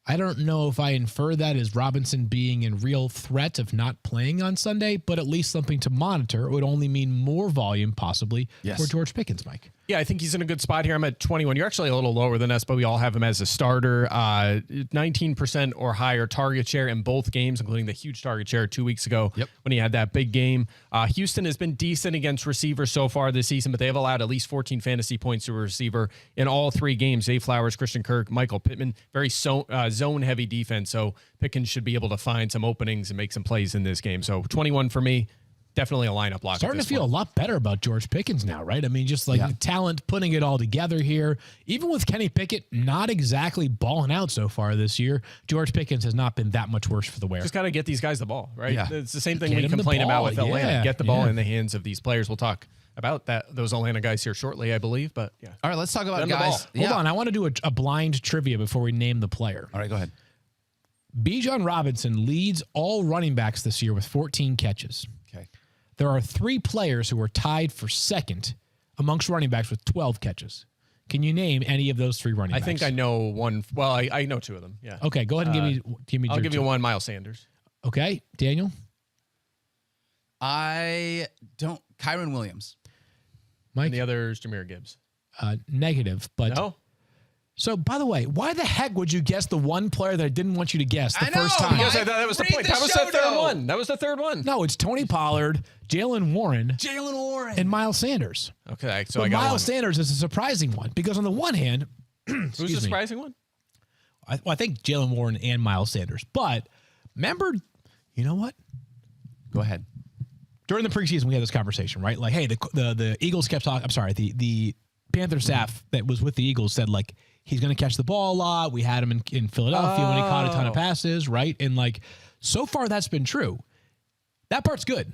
I don't know if I infer that as Robinson being in real threat of not playing on Sunday, but at least something to monitor. It would only mean more volume possibly for George Pickens, Mike. Yeah, I think he's in a good spot here. I'm at 21. You're actually a little lower than us, but we all have him as a starter. 19% or higher target share in both games, including the huge target share 2 weeks ago when he had that big game. Houston has been decent against receivers so far this season, but they've allowed at least 14 fantasy points to a receiver in all 3 games. Zay Flowers, Christian Kirk, Michael Pittman, very zone-heavy defense, so Pickens should be able to find some openings and make some plays in this game. So 21 for me. Definitely a lineup lock. Starting to feel a lot better about George Pickens now, right? I mean, just like the talent, putting it all together here. Even with Kenny Pickett not exactly balling out so far this year, George Pickens has not been that much worse for the wear. Just got to get these guys the ball, right? Yeah. It's the same thing Get we him the complain about ball, with Atlanta. yeah, Get the ball yeah. in the hands of these players. We'll talk about those Atlanta guys here shortly, I believe. But yeah. All right, let's talk about Run the guys. ball. Hold on. I want to do a blind trivia before we name the player. All right, go ahead. Bijan Robinson leads all running backs this year with 14 catches. Okay. There are 3 players who are tied for second amongst running backs with 12 catches. Can you name any of those 3 running I backs? think I know one. Well, I know 2 of them. Yeah. Okay, go ahead and give me. I'll your give you 2. one, Miles Sanders. Okay, Daniel. I don't. Kyron Williams. Mike. And the other's Jahmyr Gibbs. Negative, but No? So, by the way, why the heck would you guess the one player that I didn't want you to guess the I know, first time? Because I thought that was the Read point. the That was show the third note. one. That was the third one. No, it's Tony Pollard, Jaylen Warren, and Miles Sanders. Okay, so But I got Miles one. Sanders is a surprising one because on the one hand, Who's the surprising one? I think Jaylen Warren and Miles Sanders. But remember, you know what? Go ahead. During the preseason, we had this conversation, right? Like, hey, the Eagles kept talking. I'm sorry, the Panther staff that was with the Eagles said, like, he's going to catch the ball a lot. We had him in Philadelphia when he caught a ton of passes, right? And, like, so far that's been true. That part's good.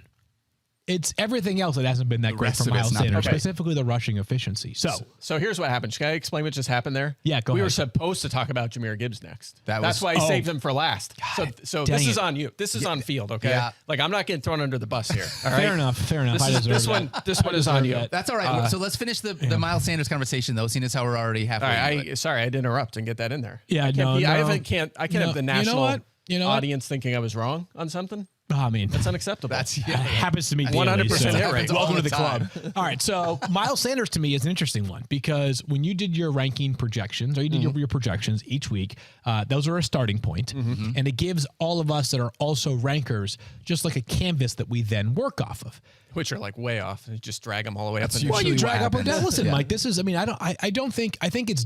It's everything else that hasn't been that great rest for of it's Miles not Sanders, okay. specifically the rushing efficiency. So here's what happened. Can I explain what just happened there? Yeah, go We ahead. were supposed to talk about Jahmyr Gibbs next. was- That's why I saved him for last. So dang this is it. on you. This is on field, okay? Yeah. Like, I'm not getting thrown under the bus here. All right? fair enough. I deserve This that. one is on you. that. That's all right. So let's finish the Miles Sanders conversation, though, seeing as how we're already halfway. All right, into it. sorry, I did interrupt and get that in there. Yeah, I can't no, be- no. can't You know- have the you know national what? You know what? audience thinking I was wrong on something. I mean, That's unacceptable. That's it happens to me daily. 100% hit rate. Welcome to All the the club. All right, so Miles Sanders to me is an interesting one because when you did your ranking projections or you did your projections each week, those are a starting point, and it gives all of us that are also rankers just like a canvas that we then work off of. Which are like way off. You just drag them all the way up. That's and Well, you usually drag what up or happens. down. Listen, Yeah. Mike, this is. I mean, I think it's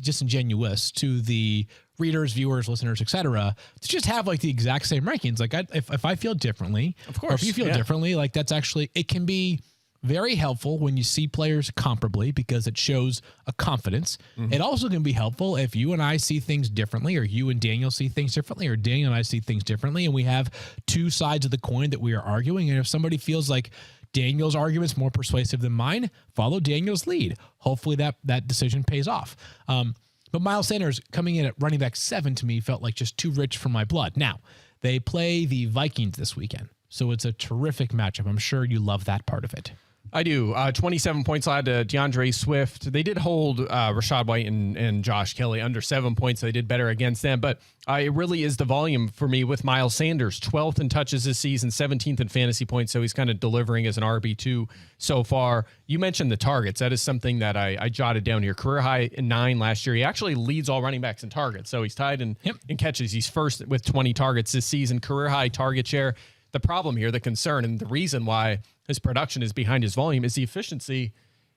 disingenuous to the readers, viewers, listeners, etc. to just have like the exact same rankings. Like, if I feel differently, Of course, or if you feel yeah. differently, like that's actually it can be very helpful when you see players comparably because it shows a confidence. It also can be helpful if you and I see things differently, or you and Daniel see things differently, or Daniel and I see things differently, and we have 2 sides of the coin that we are arguing. And if somebody feels like Daniel's argument's more persuasive than mine, follow Daniel's lead. Hopefully that decision pays off. But Miles Sanders coming in at running back 7 to me felt like just too rich for my blood. Now, they play the Vikings this weekend, so it's a terrific matchup. I'm sure you love that part of it. I do. 27 points allowed to DeAndre Swift. They did hold Rashad White and Josh Kelly under 7 points. So they did better against them. But it really is the volume for me with Miles Sanders. 12th in touches this season, 17th in fantasy points. So he's kind of delivering as an RB2 so far. You mentioned the targets. That is something that I jotted down here. Career high in 9 last year. He actually leads all running backs in targets. So he's tied in catches. He's first with 20 targets this season. Career high target share. The problem here, the concern, and the reason why his production is behind his volume is the efficiency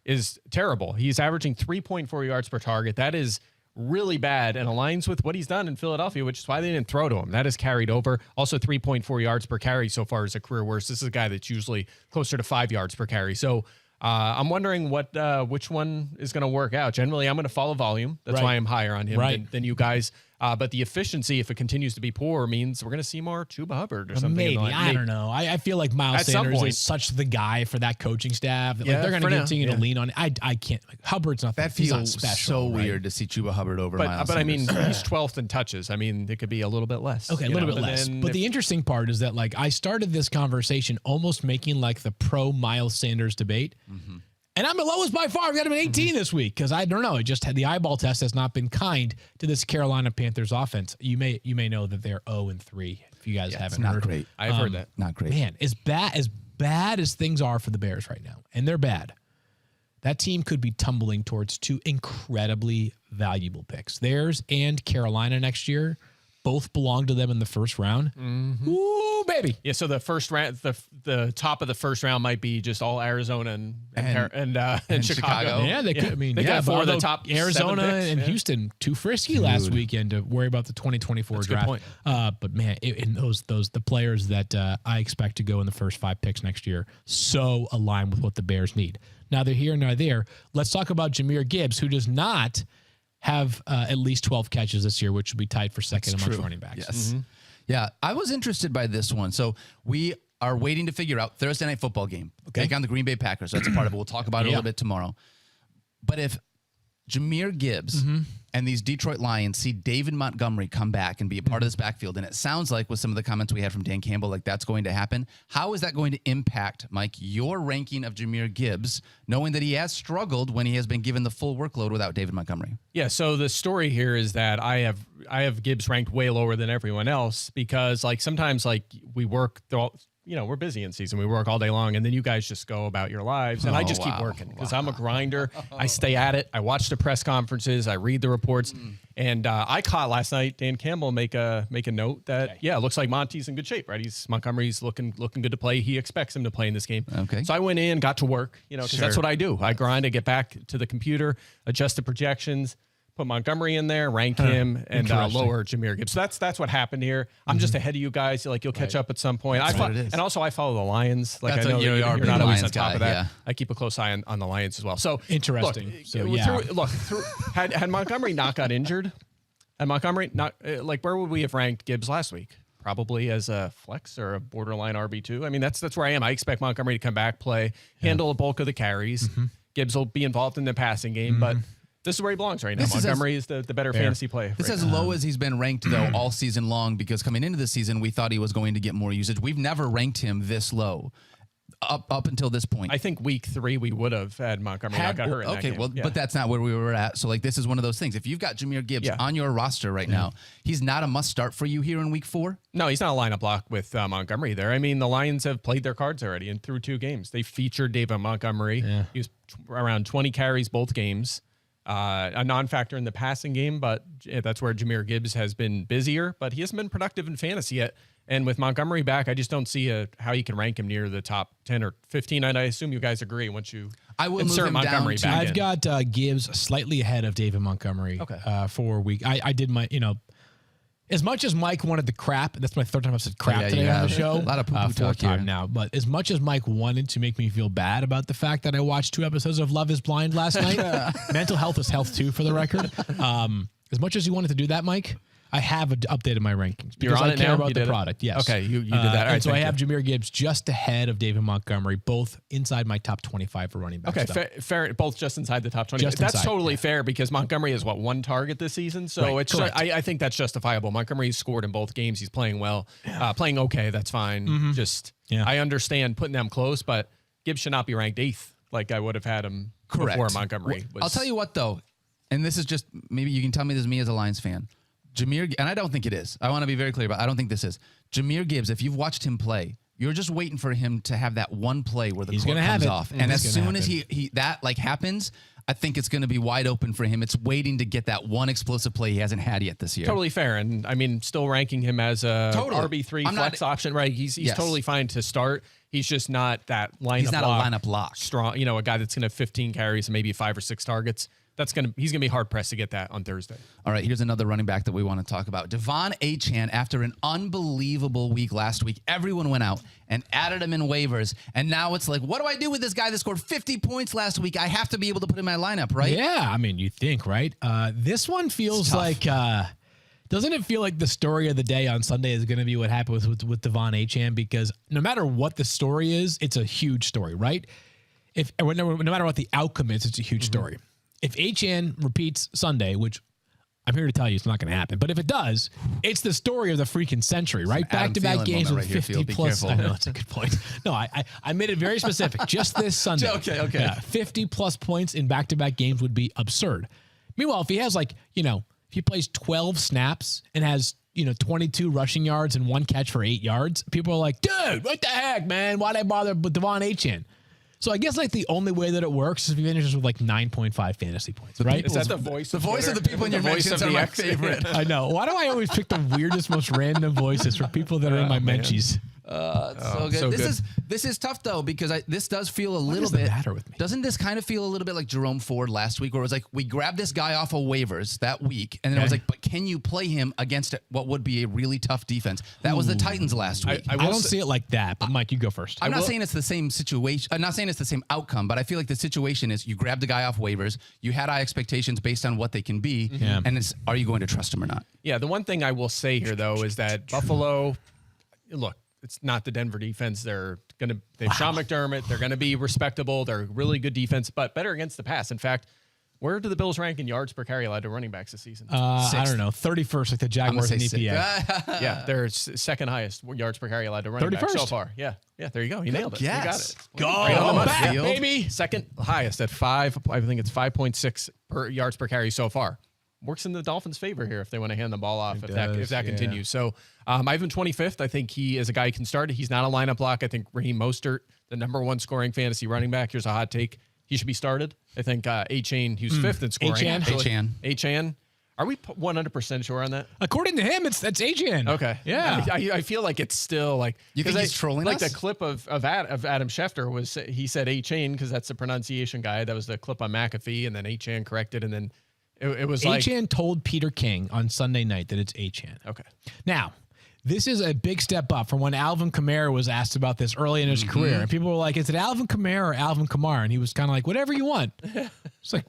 is terrible. He's averaging 3.4 yards per target. That is really bad and aligns with what he's done in Philadelphia, which is why they didn't throw to him. That has carried over. Also 3.4 yards per carry so far is a career worst. This is a guy that's usually closer to 5 yards per carry. So I'm wondering which one is going to work out. Generally, I'm going to follow volume. That's why I'm higher on him than you guys. But the efficiency, if it continues to be poor, means we're going to see more Chuba Hubbard or something. Maybe. I don't know. I feel like Miles At some Sanders point. is such the guy for that coaching staff. That, Yeah, they're going for to now. continue to lean on it. I can't. Like, Hubbard's not That he's not feels special, so right? weird to see Chuba Hubbard over Miles But I mean, Sanders. he's 12th in touches. I mean, it could be a little bit less. Okay, a you little know? bit And less. then But if- the interesting part is that, like, I started this conversation almost making like the pro Miles Sanders debate. Mm-hmm. And I'm the lowest by far. I've got him at 18 this week because I don't know. It just had the eyeball test has not been kind to this Carolina Panthers offense. You may know that they're 0-3 if you guys It's haven't not heard. great. I've heard that. Not great. Man, as bad as things are for the Bears right now, and they're bad, that team could be tumbling towards two incredibly valuable picks. Theirs and Carolina next year both belong to them in the first round. Ooh, baby. Yeah, so the first round, the top of the first round might be just all Arizona and Chicago. Yeah, they could. I mean, they yeah, got four of the top Arizona 7 picks, and yeah. Houston too frisky last weekend to worry about the 2024 That's a good draft. point. But man, in the players that I expect to go in the first 5 picks next year so align with what the Bears need. Neither here nor there. Let's talk about Jahmyr Gibbs, who does not have at least 12 catches this year, which would be tied for second amongst running backs. Yes. Yeah, I was interested by this one. So we are waiting to figure out Thursday night football game. Take on the Green Bay Packers. So that's a part of it. We'll talk about it a little bit tomorrow. But if Jahmyr Gibbs and these Detroit Lions see David Montgomery come back and be a part of this backfield, and it sounds like with some of the comments we had from Dan Campbell, like that's going to happen. How is that going to impact, Mike, your ranking of Jahmyr Gibbs, knowing that he has struggled when he has been given the full workload without David Montgomery? Yeah, so the story here is that I have Gibbs ranked way lower than everyone else because like sometimes like we work we're busy in season. We work all day long, and then you guys just go about your lives. And I just keep working because I'm a grinder. I stay at it. I watch the press conferences. I read the reports. And I caught last night Dan Campbell make a note that, it looks like Monty's in good shape, right? Montgomery's looking good to play. He expects him to play in this game. Okay. So I went in, got to work, because that's what I do. I grind. I get back to the computer, adjust the projections, put Montgomery in there, rank him, and lower Jahmyr Gibbs. So that's what happened here. I'm just ahead of you guys. Like you'll catch up at some point. And also I follow the Lions. Like That's I know you're you're a big not always on Lions top guy, of that. yeah. I keep a close eye on the Lions as well. So Interesting. Had Montgomery not got injured, and Montgomery not where would we have ranked Gibbs last week? Probably as a flex or a borderline RB2. I mean, that's where I am. I expect Montgomery to come back, play, handle a bulk of the carries. Gibbs will be involved in the passing game, but this is where he belongs right now. Montgomery is the better fantasy play. This is as low as he's been ranked, though, all season long, because coming into the season, we thought he was going to get more usage. We've never ranked him this low up until this point. I think week 3 we would have had Montgomery not got hurt in that game. But that's not where we were at. So, like, this is one of those things. If you've got Jahmyr Gibbs on your roster right now, he's not a must start for you here in week 4. No, he's not a lineup lock with Montgomery there. I mean, the Lions have played their cards already and through 2 games. They featured David Montgomery. Yeah. He was around 20 carries both games. A non-factor in the passing game, but that's where Jahmyr Gibbs has been busier, but he hasn't been productive in fantasy yet. And with Montgomery back, I just don't see how you can rank him near the top 10 or 15. And I assume you guys agree once you insert Montgomery back I've in. got Gibbs slightly ahead of David Montgomery for week. I did my, as much as Mike wanted the crap, that's my 3rd time I've said crap today on the show. A lot of poo-poo talk 4th time here. now. But as much as Mike wanted to make me feel bad about the fact that I watched 2 episodes of Love is Blind last night, mental health is health too, for the record. As much as he wanted to do that, Mike, I have updated my rankings because I care about the product. Yes. Okay, you did that. All right, and so I have Jahmyr Gibbs just ahead of David Montgomery, both inside my top 25 for running backs. Okay, fair. Both just inside the top 20. That's totally fair because Montgomery has 1 target this season, so it's. I think that's justifiable. Montgomery's scored in both games. He's playing well, playing okay. That's fine. I understand putting them close, but Gibbs should not be ranked 8th like I would have had him before Montgomery. I'll tell you what though, and this is just maybe you can tell me this is me as a Lions fan. Jahmyr, and I don't think it is. I want to be very clear about it. I don't think this is. Jahmyr Gibbs, if you've watched him play, you're just waiting for him to have that one play where the cork comes off. And as soon as he that happens, I think it's going to be wide open for him. It's waiting to get that one explosive play he hasn't had yet this year. Totally fair. And I mean, still ranking him as a RB3 flex option, right? He's totally fine to start. He's just not that lineup. He's not a lineup lock. Strong, a guy that's going to have 15 carries and maybe 5 or 6 targets. He's going to be hard pressed to get that on Thursday. All right, here's another running back that we want to talk about. Achane, after an unbelievable week last week, everyone went out and added him in waivers. And now it's like, what do I do with this guy that scored 50 points last week? I have to be able to put in my lineup, right? Yeah, I mean, you think, right? This one feels like Doesn't it feel like the story of the day on Sunday is going to be what happened with De'Von Achane? Because no matter what the story is, it's a huge story, right? No matter what the outcome is, it's a huge story. If Achane repeats Sunday, which I'm here to tell you it's not going to happen, but if it does, it's the story of the freaking century, right? Back-to-back games with 50 plus. I know, that's a good point. No, I made it very specific. Just this Sunday. Okay. Yeah, 50 plus points in back-to-back games would be absurd. Meanwhile, if he has if he plays 12 snaps and has 22 rushing yards and 1 catch for 8 yards, people are like, dude, what the heck, man? Why'd I bother with De'Von Achane? So I guess the only way that it works is if he finishes with 9.5 fantasy points, right? Is that the voice? The voice of the people in your mentions are my favorite. I know. Why do I always pick the weirdest, most random voices for people that are in my mentions? So good. This is tough though, because this does feel a little does bit. that matter with me? Doesn't this kind of feel a little bit like Jerome Ford last week, where it was like we grabbed this guy off of waivers that week, and then it was like, but can you play him against what would be a really tough defense? That was the Titans last week. I don't see it like that, but Mike, you go first. I'm not saying it's the same situation. I'm not saying it's the same outcome, but I feel like the situation is you grabbed the guy off waivers, you had high expectations based on what they can be, and it's are you going to trust him or not? Yeah, the one thing I will say here though is that Buffalo, look, it's not the Denver defense. They have Sean McDermott. They're gonna be respectable. They're a really good defense, but better against the pass. In fact, where do the Bills rank in yards per carry allowed to running backs this season? I don't know, 31st like the Jaguars in EPA. Yeah, they're second highest yards per carry allowed to running backs so far. Yeah, there you go. You nailed it. Yes. You got it. Go back, baby. Second highest at 5. I think it's 5.6 per yards per carry so far. Works in the Dolphins' favor here if they want to hand the ball off, if that continues. So I have him 25th. I think he is a guy who can start. He's not a lineup block. I think Raheem Mostert, the #1 scoring fantasy running back, here's a hot take. He should be started. I think Achane, who's 5th in scoring. Achane. Are we 100% sure on that? According to him, that's Achane. Okay. Yeah. I feel like it's still like... You think he's trolling us? Like the clip of Adam Schefter was, he said Achane because that's the pronunciation guy. That was the clip on McAfee, and then Achane corrected, and then it was like... Achane told Peter King on Sunday night that it's Achane. Okay. Now, this is a big step up from when Alvin Kamara was asked about this early in his career. And people were like, is it Alvin Kamara or Alvin Kamara? And he was kind of like, whatever you want. It's like,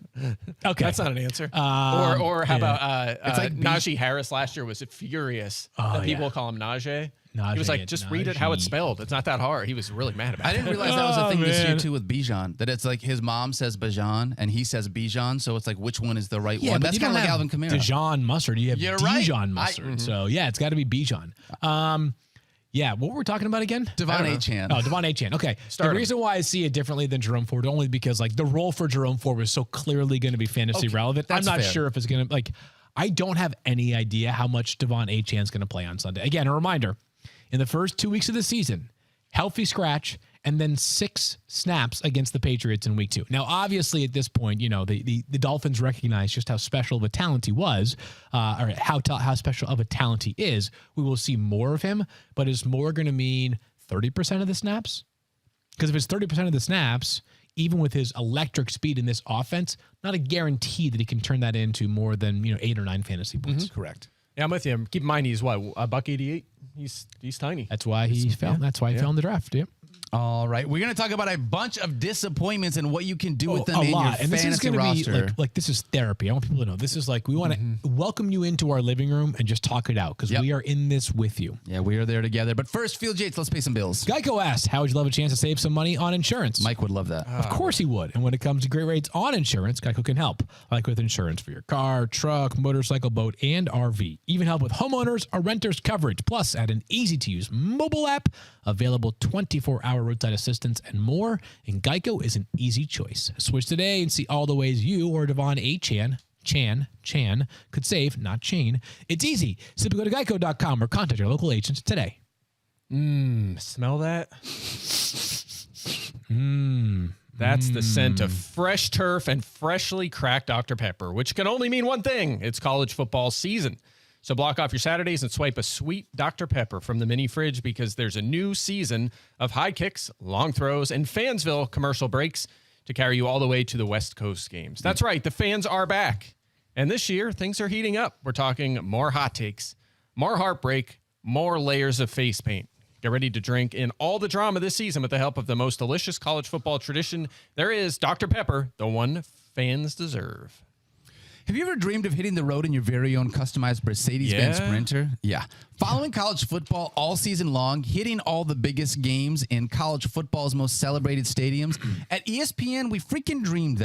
okay. That's not an answer. Or how about it's like Najee Harris last year was furious that people call him Najee. He was like, just read it how it's spelled. It's not that hard. He was really mad about it. I didn't realize that was a thing this year too with Bijan. That it's like his mom says Bijan and he says Bijan, so it's like which one is the right one? That's kind of like Alvin Kamara. Dijon Mustard. You have Dijon right. Mustard. So yeah, it's got to be Bijan. Yeah, what were we talking about again? De'Von Achane. Oh, De'Von Achane. Okay. The reason why I see it differently than Jerome Ford only because the role for Jerome Ford was so clearly going to be fantasy relevant. I'm not sure if it's going to I don't have any idea how much De'Von Achane's going to play on Sunday. Again, a reminder. In the first 2 weeks of the season, healthy scratch, and then 6 snaps against the Patriots in week 2. Now, obviously, at this point, the Dolphins recognize just how special of a talent he was, or how special of a talent he is. We will see more of him, but is more going to mean 30% of the snaps? Because if it's 30% of the snaps, even with his electric speed in this offense, not a guarantee that he can turn that into more than 8 or 9 fantasy points. Correct. Yeah, I'm with you. Keep in mind, he's what, $188? He's tiny. That's why he fell. That's why he fell in the draft. Yep. All right, we're going to talk about a bunch of disappointments and what you can do with them in your and this is fantasy gonna roster. Be this is therapy. I want people to know this is we want to welcome you into our living room and just talk it out because we are in this with you. Yeah, we are there together. But first, Field Yates, let's pay some bills. Geico asked, how would you love a chance to save some money on insurance? Mike would love that. Of course he would. And when it comes to great rates on insurance, Geico can help. Like with insurance for your car, truck, motorcycle, boat, and RV. Even help with homeowners or renters coverage. Plus, add an easy-to-use mobile app, available 24-hour roadside assistance, and more. And Geico is an easy choice. Switch today and see all the ways you or De'Von Achane could save, not chain. It's easy. Simply go to geico.com or contact your local agent today. Smell that? That's the scent of fresh turf and freshly cracked Dr. Pepper, which can only mean one thing. It's college football season. So block off your Saturdays and swipe a sweet Dr. Pepper from the mini fridge because there's a new season of high kicks, long throws, and Fansville commercial breaks to carry you all the way to the West Coast games. That's right. The fans are back. And this year, things are heating up. We're talking more hot takes, more heartbreak, more layers of face paint. Get ready to drink in all the drama this season with the help of the most delicious college football tradition there is, Dr. Pepper, the one fans deserve. Have you ever dreamed of hitting the road in your very own customized Mercedes-Benz Yeah. Sprinter? Yeah. Following college football all season long, hitting all the biggest games in college football's most celebrated stadiums. At ESPN, we freaking dreamed.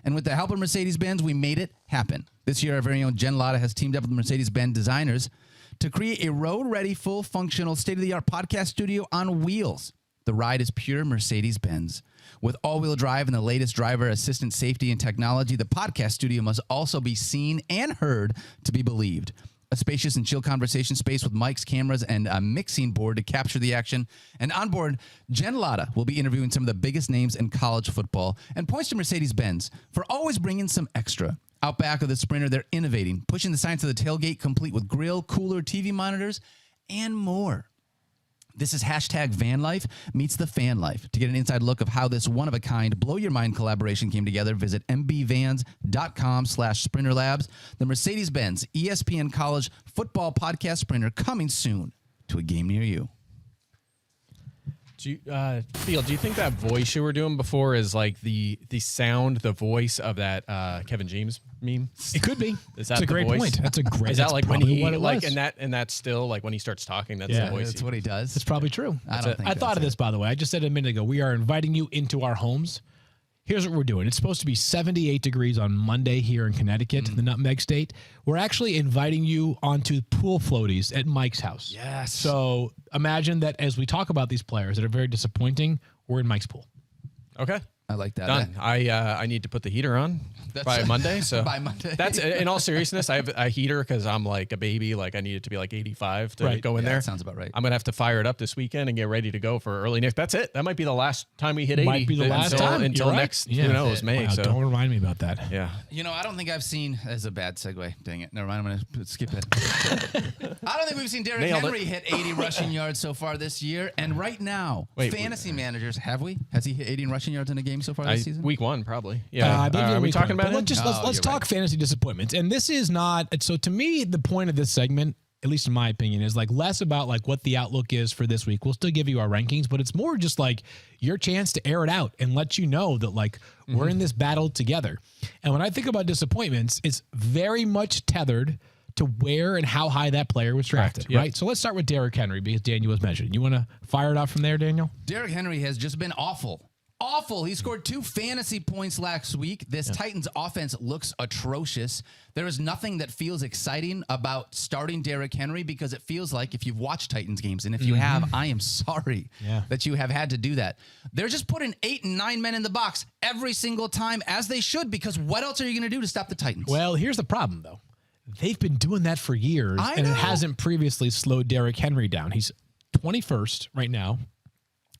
And with the help of Mercedes-Benz, we made it happen. This year, our very own Jen Latta has teamed up with Mercedes-Benz designers to create a road-ready, full-functional, state-of-the-art podcast studio on wheels. The ride is pure Mercedes-Benz. With all-wheel drive and the latest driver assistant safety and technology, the podcast studio must also be seen and heard to be believed. A spacious and chill conversation space with mics, cameras, and a mixing board to capture the action. And on board, Jen Latta will be interviewing some of the biggest names in college football and points to Mercedes-Benz for always bringing some extra. Out back of the Sprinter, they're innovating, pushing the science of the tailgate, complete with grill, cooler, TV monitors, and more. This is hashtag van life meets the fan life. To get an inside look of how this one-of-a-kind, blow-your-mind collaboration came together, visit mbvans.com/sprinterlabs. The Mercedes-Benz ESPN College Football Podcast Sprinter coming soon to a game near you. Do you, Phil, do you think that voice you were doing before is like the sound, the voice of that Kevin James meme? It could be. Is that That's a the great voice? point. That's a great. Is that that's like when probably he what it like was. and that's still like when he starts talking? That's Yeah, the voice. That's what he does. That's probably true. I don't think I thought of this, by the way. I just said a minute ago, we are inviting you into our homes. Here's what we're doing. It's supposed to be 78 degrees on Monday here in Connecticut, the Nutmeg State. We're actually inviting you onto pool floaties at Mike's house. Yes. So imagine that as we talk about these players that are very disappointing, we're in Mike's pool. Okay. I like that. Done. I need to put the heater on by Monday. So By Monday. That's in all seriousness. I have a heater because I'm like a baby. Like I need it to be like 85 to go in Yeah, there. that sounds about right. I'm gonna have to fire it up this weekend and get ready to go for early next. That's it. That might be the last time we hit 80. Might be the last time. until You're right. next. Yeah. Who knows? May. Wow, So don't remind me about that. yeah. You know, I don't think I've seen. That's a bad segue. Dang it. Never mind. I'm going to skip it. I don't think we've seen Derrick Nailed it. Henry hit 80 rushing yards so far this year. And right now, Wait, fantasy managers, have we? Has he hit 80 rushing yards in a game so far this season? Week 1 probably. Yeah. I believe are you're we week talking one. about But it? let's you're talk fantasy disappointments. And this is not so to me, the point of this segment, at least in my opinion, is like less about like what the outlook is for this week. We'll still give you our rankings, but it's more just like your chance to air it out and let you know that like we're in this battle together. And when I think about disappointments, it's very much tethered to where and how high that player was drafted, Correct. Yep. right? So let's start with Derrick Henry because Daniel was mentioned. You want to fire it off from there, Daniel? Derrick Henry has just been awful. Awful. He scored 2 fantasy points last week. This Titans offense looks atrocious. There is nothing that feels exciting about starting Derrick Henry because it feels like if you've watched Titans games, and if you have, I am sorry that you have had to do that. They're just putting 8 and 9 men in the box every single time, as they should, because what else are you going to do to stop the Titans? Well, here's the problem, though. They've been doing that for years, I and know. it hasn't previously slowed Derrick Henry down. He's 21st right now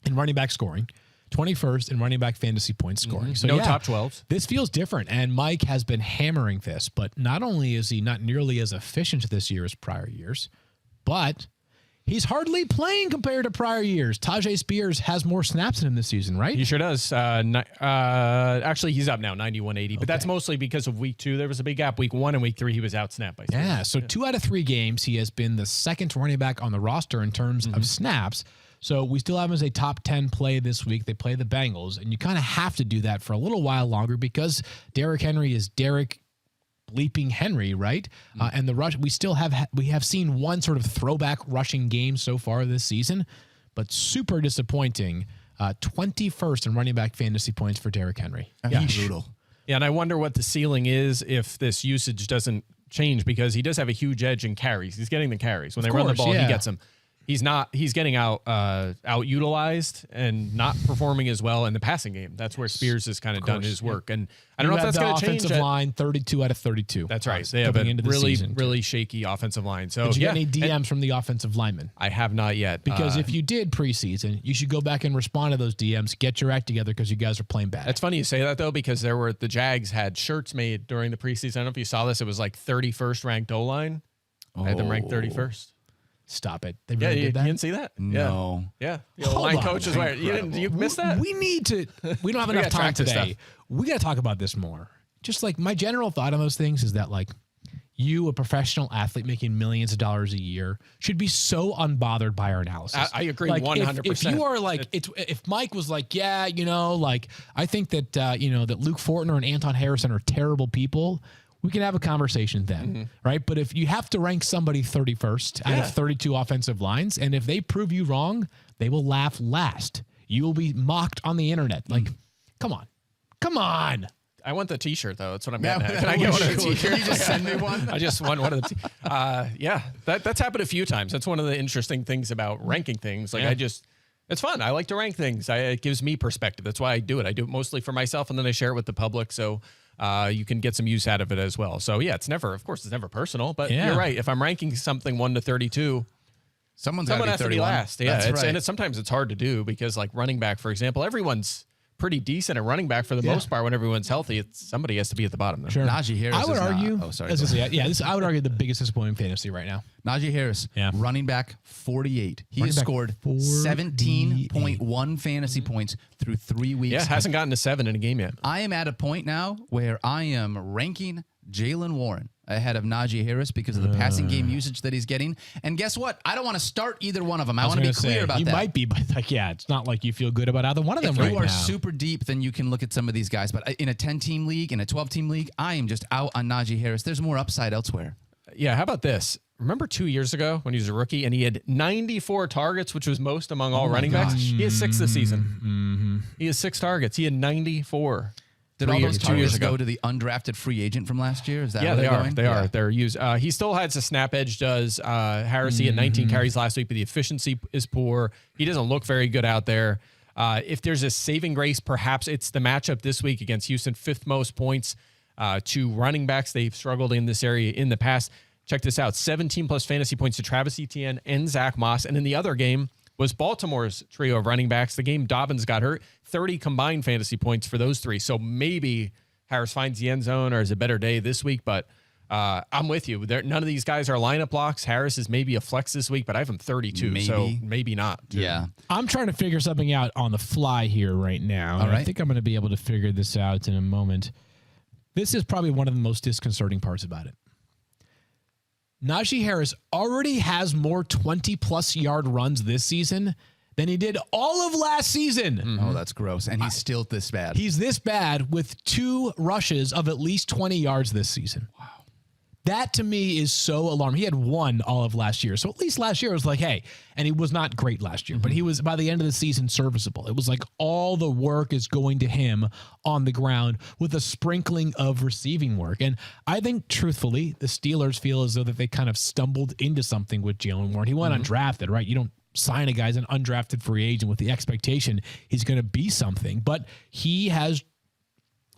in running back scoring, 21st in running back fantasy points scoring. So No top 12s. This feels different, and Mike has been hammering this, but not only is he not nearly as efficient this year as prior years, but he's hardly playing compared to prior years. Tajay Spears has more snaps than him this season, right? He sure does. Actually, he's up now, 91-80. But that's mostly because of week 2. There was a big gap. Week 1 and week 3, he was outsnapped by Spears. Yeah, so 2 out of 3 games, he has been the second running back on the roster in terms of snaps. So we still have him as a top 10 play this week. They play the Bengals, and you kind of have to do that for a little while longer because Derrick Henry is Derrick bleeping Henry, right? And the rush, we have seen one sort of throwback rushing game so far this season, but super disappointing. 21st in running back fantasy points for Derrick Henry. Yeah, brutal. Yeah, and I wonder what the ceiling is if this usage doesn't change because he does have a huge edge in carries. He's getting the carries. When they run the ball, he gets them. He's getting out utilized and not performing as well in the passing game. That's where Spears has kind of done his work. And I don't know if that's going to change. Offensive line, 32 out of 32. That's right. They have a really shaky offensive line. So did you get any DMs from the offensive linemen? I have not yet. Because if you did preseason, you should go back and respond to those DMs, get your act together because you guys are playing bad. It's funny you say that, though, because the Jags had shirts made during the preseason. I don't know if you saw this. It was like 31st ranked O-line. I had them ranked 31st. Stop it. They really did that? You didn't see that? No. Yeah. Hold line on. coach is where you missed that? We need to. We don't have enough gotta time track this today. stuff. We got to talk about this more. Just like my general thought on those things is that like you, a professional athlete making millions of dollars a year, should be so unbothered by our analysis. I agree like 100%. If you are like, if Mike was like, yeah, like I think that that Luke Fortner and Anton Harrison are terrible people. we can have a conversation then, right? But if you have to rank somebody 31st out of 32 offensive lines, and if they prove you wrong, they will laugh last. You will be mocked on the internet. Like, come on. I want the T-shirt though. That's what I'm getting at. Can I get one of the T-shirts? Can you just send me one? I just want one of the. Yeah, that's happened a few times. That's one of the interesting things about ranking things. Like it's fun. I like to rank things. It gives me perspective. That's why I do it. I do it mostly for myself, and then I share it with the public. So. You can get some use out of it as well. So yeah, it's never personal, but you're right. If I'm ranking something 1 to 32, someone has to be last. Yeah, and sometimes it's hard to do because like running back, for example, everyone's pretty decent at running back for the most part when everyone's healthy. Somebody has to be at the bottom though. Sure. Najee Harris. I would argue. Oh, sorry. I would argue the biggest disappointing fantasy right now. Najee Harris, running back 48. He has scored 17.1 fantasy points through 3 weeks. Yeah, hasn't gotten to 7 in a game yet. I am at a point now where I am ranking Jaylen Warren ahead of Najee Harris because of the passing game usage that he's getting. And guess what? I don't want to start either one of them. I want to be clear about that. You might be, but it's not like you feel good about either one of them right now. If you are super deep, then you can look at some of these guys. But in a 10-team league, in a 12-team league, I am just out on Najee Harris. There's more upside elsewhere. Yeah, how about this? Remember 2 years ago when he was a rookie and he had 94 targets, which was most among all running backs? He has 6 this season. He has 6 targets. He had 94. Did all those targets go to the undrafted free agent from last year? Is that they are. They are. They're used. He still has a snap edge. Does Harris? He had 19 carries last week, but the efficiency is poor. He doesn't look very good out there. If there's a saving grace, perhaps it's the matchup this week against Houston. 5th most points to running backs. They've struggled in this area in the past. Check this out: 17 plus fantasy points to Travis Etienne and Zach Moss. And in the other game was Baltimore's trio of running backs. The game Dobbins got hurt, 30 combined fantasy points for those 3. So maybe Harris finds the end zone or is a better day this week. But I'm with you. None of these guys are lineup blocks. Harris is maybe a flex this week, but I have him 32, so maybe not. Yeah. I'm trying to figure something out on the fly here right now. All right. I think I'm going to be able to figure this out in a moment. This is probably one of the most disconcerting parts about it. Najee Harris already has more 20-plus yard runs this season than he did all of last season. Oh, that's gross. And he's still this bad. He's this bad with 2 rushes of at least 20 yards this season. Wow. That to me is so alarming. He had 1 all of last year. So at least last year it was like, hey, and he was not great last year, but he was by the end of the season serviceable. It was like all the work is going to him on the ground with a sprinkling of receiving work. And I think truthfully, the Steelers feel as though that they kind of stumbled into something with Jaylen Warren. He went undrafted, right? You don't sign a guy as an undrafted free agent with the expectation he's going to be something, but he has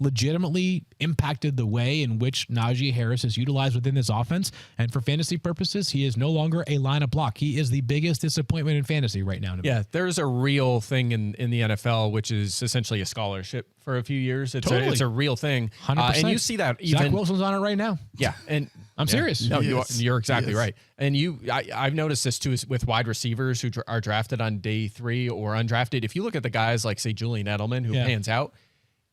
legitimately impacted the way in which Najee Harris is utilized within this offense. And for fantasy purposes, he is no longer a lineup block. He is the biggest disappointment in fantasy right now. Yeah, there's a real thing in the NFL, which is essentially a scholarship for a few years. It's a real thing. 100%. And you see that even... Zach Wilson's on it right now. Yeah, and I'm serious. No, you're exactly right. And I've noticed this too with wide receivers who are drafted on day 3 or undrafted. If you look at the guys like, say, Julian Edelman, who pans out,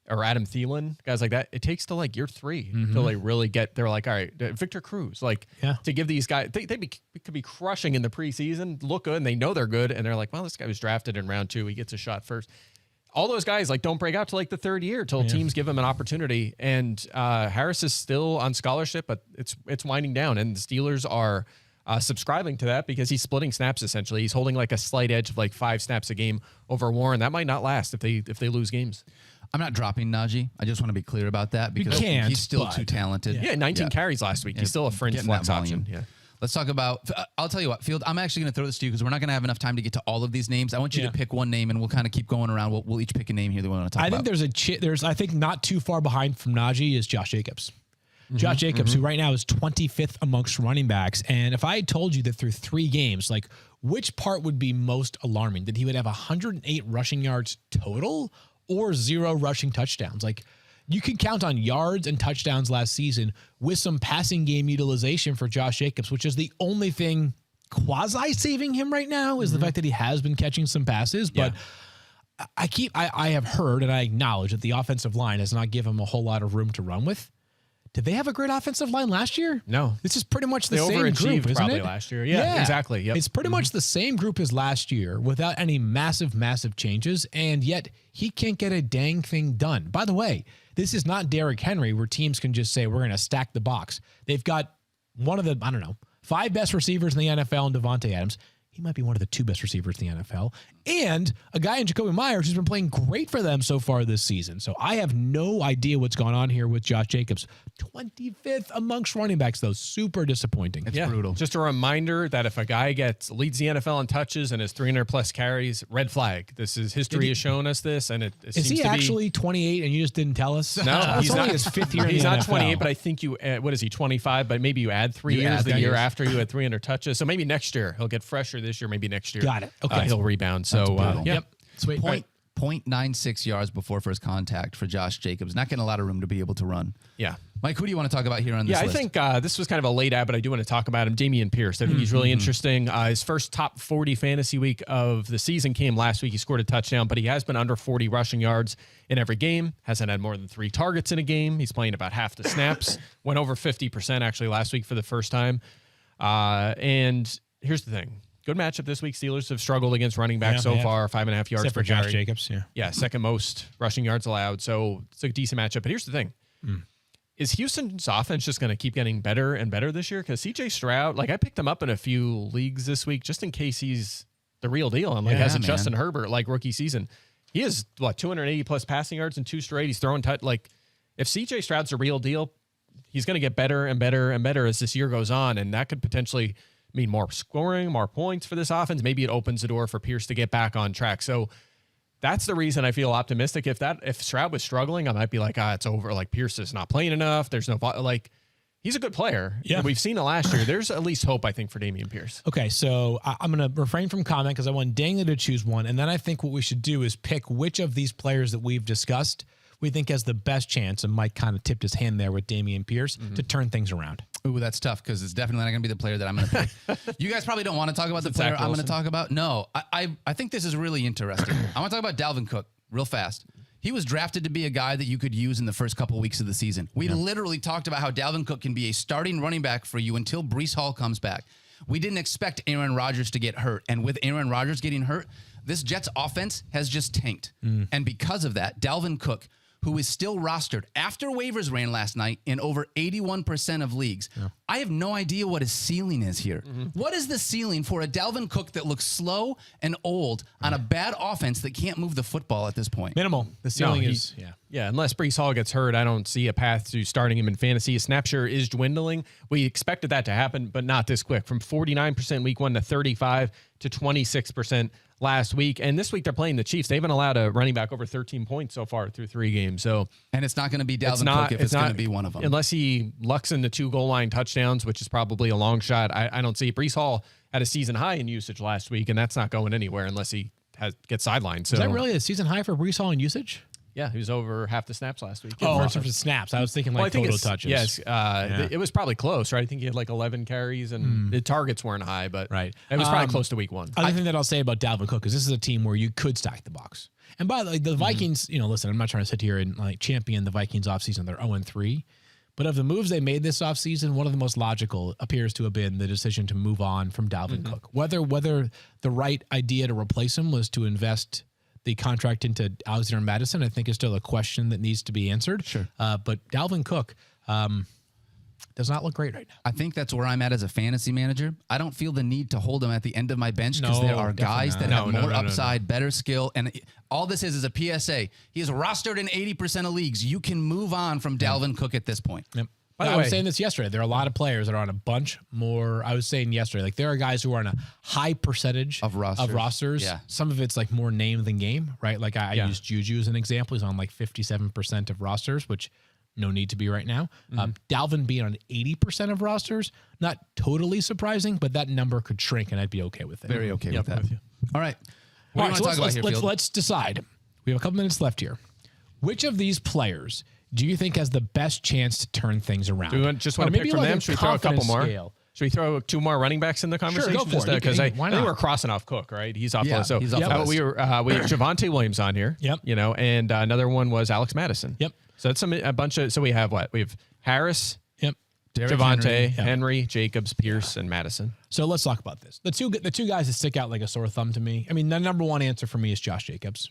or Adam Thielen, guys like that, it takes to like year 3 until they really get, they're like, all right, Victor Cruz, to give these guys, they could be crushing in the preseason, look good, and they know they're good, and they're like, well, this guy was drafted in round 2, he gets a shot first. All those guys don't break out to like the 3rd year till teams give him an opportunity. And Harris is still on scholarship, but it's winding down, and the Steelers are subscribing to that because he's splitting snaps essentially. He's holding like a slight edge of like 5 snaps a game over Warren. That might not last if they lose games. I'm not dropping Najee. I just want to be clear about that because he's still too talented. Yeah, 19 carries last week. He's still a fringe flex option. Yeah. Let's talk about, I'll tell you what, Field, I'm actually going to throw this to you because we're not going to have enough time to get to all of these names. I want you to pick one name and we'll kind of keep going around. We'll each pick a name here that we want to talk about. I think there's I think not too far behind from Najee is Josh Jacobs. Josh Jacobs, who right now is 25th amongst running backs. And if I had told you that through 3 games, like which part would be most alarming? That he would have 108 rushing yards total or 0 rushing touchdowns? Like you can count on yards and touchdowns last season with some passing game utilization for Josh Jacobs, which is the only thing quasi saving him right now is the fact that he has been catching some passes. But I have heard and I acknowledge that the offensive line has not given him a whole lot of room to run with. Did they have a great offensive line last year? No. This is pretty much the They same overachieved group, isn't probably it? last year. Yeah, exactly. Yep. It's pretty much the same group as last year without any massive changes, and yet he can't get a dang thing done. By the way, this is not Derrick Henry where teams can just say, we're going to stack the box. They've got one of the, 5 best receivers in the NFL in Devontae Adams. He might be one of the 2 best receivers in the NFL. And a guy in Jacoby Myers who's been playing great for them so far this season. So I have no idea what's going on here with Josh Jacobs. 25th amongst running backs, though. Super disappointing. It's brutal. Just a reminder that if a guy leads the NFL in touches and has 300-plus carries, red flag. History has shown us this, and it Is seems he to be... actually 28 and you just didn't tell us? No, He's only his 5th year in He's the not NFL. 28, but I think what is he, 25? But maybe you add 3 years the year after you had 300 touches. So maybe next year. He'll get fresher this year, maybe next year. Got it. Okay. He'll rebound. So, Yep. Sweet. 0.96 yards before first contact for Josh Jacobs. Not getting a lot of room to be able to run. Yeah. Mike, who do you want to talk about here on this list? I think this was kind of a late ad, but I do want to talk about him. Dameon Pierce. I think he's really interesting. His first top 40 fantasy week of the season came last week. He scored a touchdown, but he has been under 40 rushing yards in every game. Hasn't had more than 3 targets in a game. He's playing about half the snaps. Went over 50% actually last week for the first time. And here's the thing. Good matchup this week. Steelers have struggled against running back so far, 5.5 yards Except per for Josh carry. Jacobs. Yeah, second most rushing yards allowed. So it's a decent matchup. But here's the thing. Is Houston's offense just going to keep getting better and better this year? Because CJ Stroud, I picked him up in a few leagues this week just in case he's the real deal. And has a Justin Herbert rookie season. He has 280 plus passing yards in 2 straight. He's throwing if CJ Stroud's the real deal, he's going to get better and better and better as this year goes on, and that could potentially mean more scoring, more points for this offense. Maybe it opens the door for Pierce to get back on track. So that's the reason I feel optimistic. If Stroud was struggling, I might be like, it's over. Pierce is not playing enough. There's no he's a good player. Yeah. We've seen it last year. There's at least hope, I think, for Dameon Pierce. Okay, so I'm going to refrain from comment because I want Daniel to choose one, and then I think what we should do is pick which of these players that we've discussed we think has the best chance, and Mike kind of tipped his hand there with Dameon Pierce, to turn things around. Ooh, that's tough because it's definitely not going to be the player that I'm going to pick. You guys probably don't want to talk about the player I'm going to talk about. No, I think this is really interesting. I want to talk about Dalvin Cook real fast. He was drafted to be a guy that you could use in the first couple weeks of the season. We literally talked about how Dalvin Cook can be a starting running back for you until Breece Hall comes back. We didn't expect Aaron Rodgers to get hurt. And with Aaron Rodgers getting hurt, this Jets offense has just tanked. And because of that, Dalvin Cook, who is still rostered after waivers ran last night in over 81% of leagues. Yeah. I have no idea what his ceiling is here. What is the ceiling for a Dalvin Cook that looks slow and old on a bad offense that can't move the football at this point? Minimal. The ceiling is, Yeah, unless Breece Hall gets hurt, I don't see a path to starting him in fantasy. His snap share is dwindling. We expected that to happen, but not this quick. From 49% week 1 to 35 to 26% last week. And this week they're playing the Chiefs. They haven't allowed a running back over 13 points so far through 3 games. And it's not going to be Dalvin Cook if it's going to be one of them. Unless he lucks into 2 goal line touchdowns, which is probably a long shot. I don't see it. Breece Hall had a season high in usage last week, and that's not going anywhere unless he gets sidelined. So is that really a season high for Breece Hall in usage? Yeah, he was over half the snaps last week. Oh, for snaps. I was thinking total touches. Yes, it was probably close, right? I think he had 11 carries, and the targets weren't high, but it was probably close to week 1. Other thing that I'll say about Dalvin Cook is this is a team where you could stack the box. And by the way, the Vikings, listen, I'm not trying to sit here and champion the Vikings offseason. They're 0-3. But of the moves they made this offseason, one of the most logical appears to have been the decision to move on from Dalvin Cook. Whether the right idea to replace him was to invest the contract into Alexander Madison, I think is still a question that needs to be answered. Sure. But Dalvin Cook does not look great right now. I think that's where I'm at as a fantasy manager. I don't feel the need to hold him at the end of my bench because there are guys that have more upside, better skill. And all this is a PSA. He is rostered in 80% of leagues. You can move on from Dalvin Cook at this point. Yep. I was saying this yesterday. There are a lot of players that are on a bunch more. I was saying yesterday, there are guys who are on a high percentage of rosters. Yeah. Some of it's more name than game, right? I used Juju as an example. He's on 57% of rosters, which no need to be right now. Dalvin being on 80% of rosters, not totally surprising, but that number could shrink, and I'd be okay with it. Very okay with that. All right. What do you want to talk about here, Field? Let's decide. We have a couple minutes left here. Which of these players do you think has the best chance to turn things around? Do you just want to pick from them? Should we throw a couple more? Should we throw 2 more running backs in the conversation? Sure, go for it. Because I think we're crossing off Cook, right? He's off the list. So he's off the list. we have Javonte Williams on here. Yep. And another one was Alex Madison. Yep. So that's a bunch of. So we have what? We have Harris, Yep. Derrick Javonte, Henry. Henry, Jacobs, Pierce, and Madison. So let's talk about this. The two guys that stick out like a sore thumb to me. I mean, the number one answer for me is Josh Jacobs.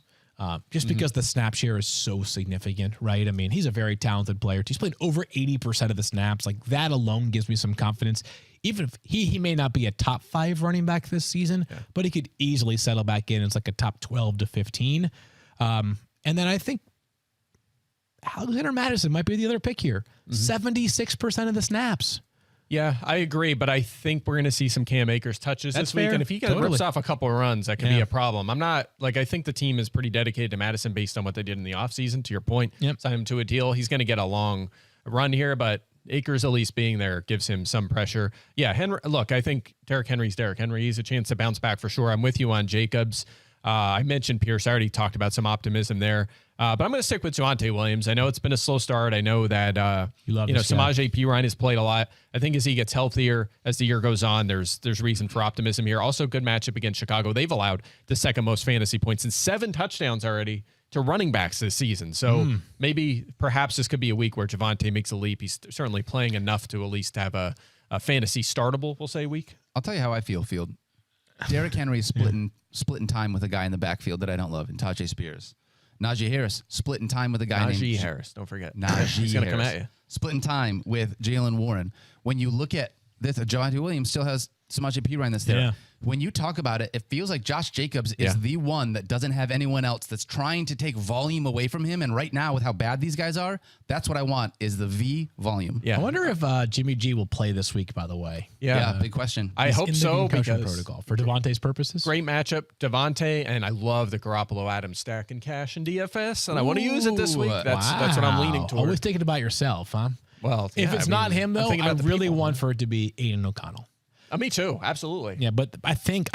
Just because the snap share is so significant, right? I mean, he's a very talented player. He's played over 80% of the snaps. Like that alone gives me some confidence. Even if he may not be a top 5 running back this season, but he could easily settle back in as like a top 12 to 15. And then I think Alexander Mattison might be the other pick here. 76% of the snaps. Yeah, I agree, but I think we're going to see some Cam Akers touches That's this week. fair. And if he rips off a couple of runs, that could be a problem. I'm not, like, I think the team is pretty dedicated to Madison based on what they did in the offseason, to your point. Sign him to a deal. He's going to get a long run here, but Akers at least being there gives him some pressure. Yeah, Henry. Look, I think Derrick Henry's Derrick Henry. He's a chance to bounce back for sure. I'm with you on Jacobs. I mentioned Pierce. I already talked about some optimism there. But I'm going to stick with Javonte Williams. I know it's been a slow start. I know that Samaje Perine has played a lot. I think as he gets healthier as the year goes on, there's reason for optimism here. Also, good matchup against Chicago. They've allowed the second most fantasy points and 7 touchdowns already to running backs this season. So perhaps this could be a week where Javonte makes a leap. He's certainly playing enough to at least have a fantasy startable, we'll say, week. I'll tell you how I feel, Field. Derrick Henry is splitting time with a guy in the backfield that I don't love, and Tajay Spears. Najee Harris splitting time with a guy named Najee Harris. Don't forget. Najee He's going to come Harris. at you. Splitting time with Jaylen Warren. When you look at this, Javonte Williams still has Samaje Perine that's there. Yeah. When you talk about it, it feels like Josh Jacobs is the one that doesn't have anyone else that's trying to take volume away from him. And right now, with how bad these guys are, that's what I want is the V volume. Yeah. I wonder if Jimmy G will play this week, by the way. Yeah, big question. I hope In the so, concussion because protocol for Devontae's purposes. great matchup, Devontae, and I love the Garoppolo Adams stack and cash in DFS, and I want to use it this week. That's what I'm leaning toward. Always thinking about yourself, huh? Well, If it's not him, though, I really want. want for it to be Aiden O'Connell. Me too, absolutely. Yeah, but I think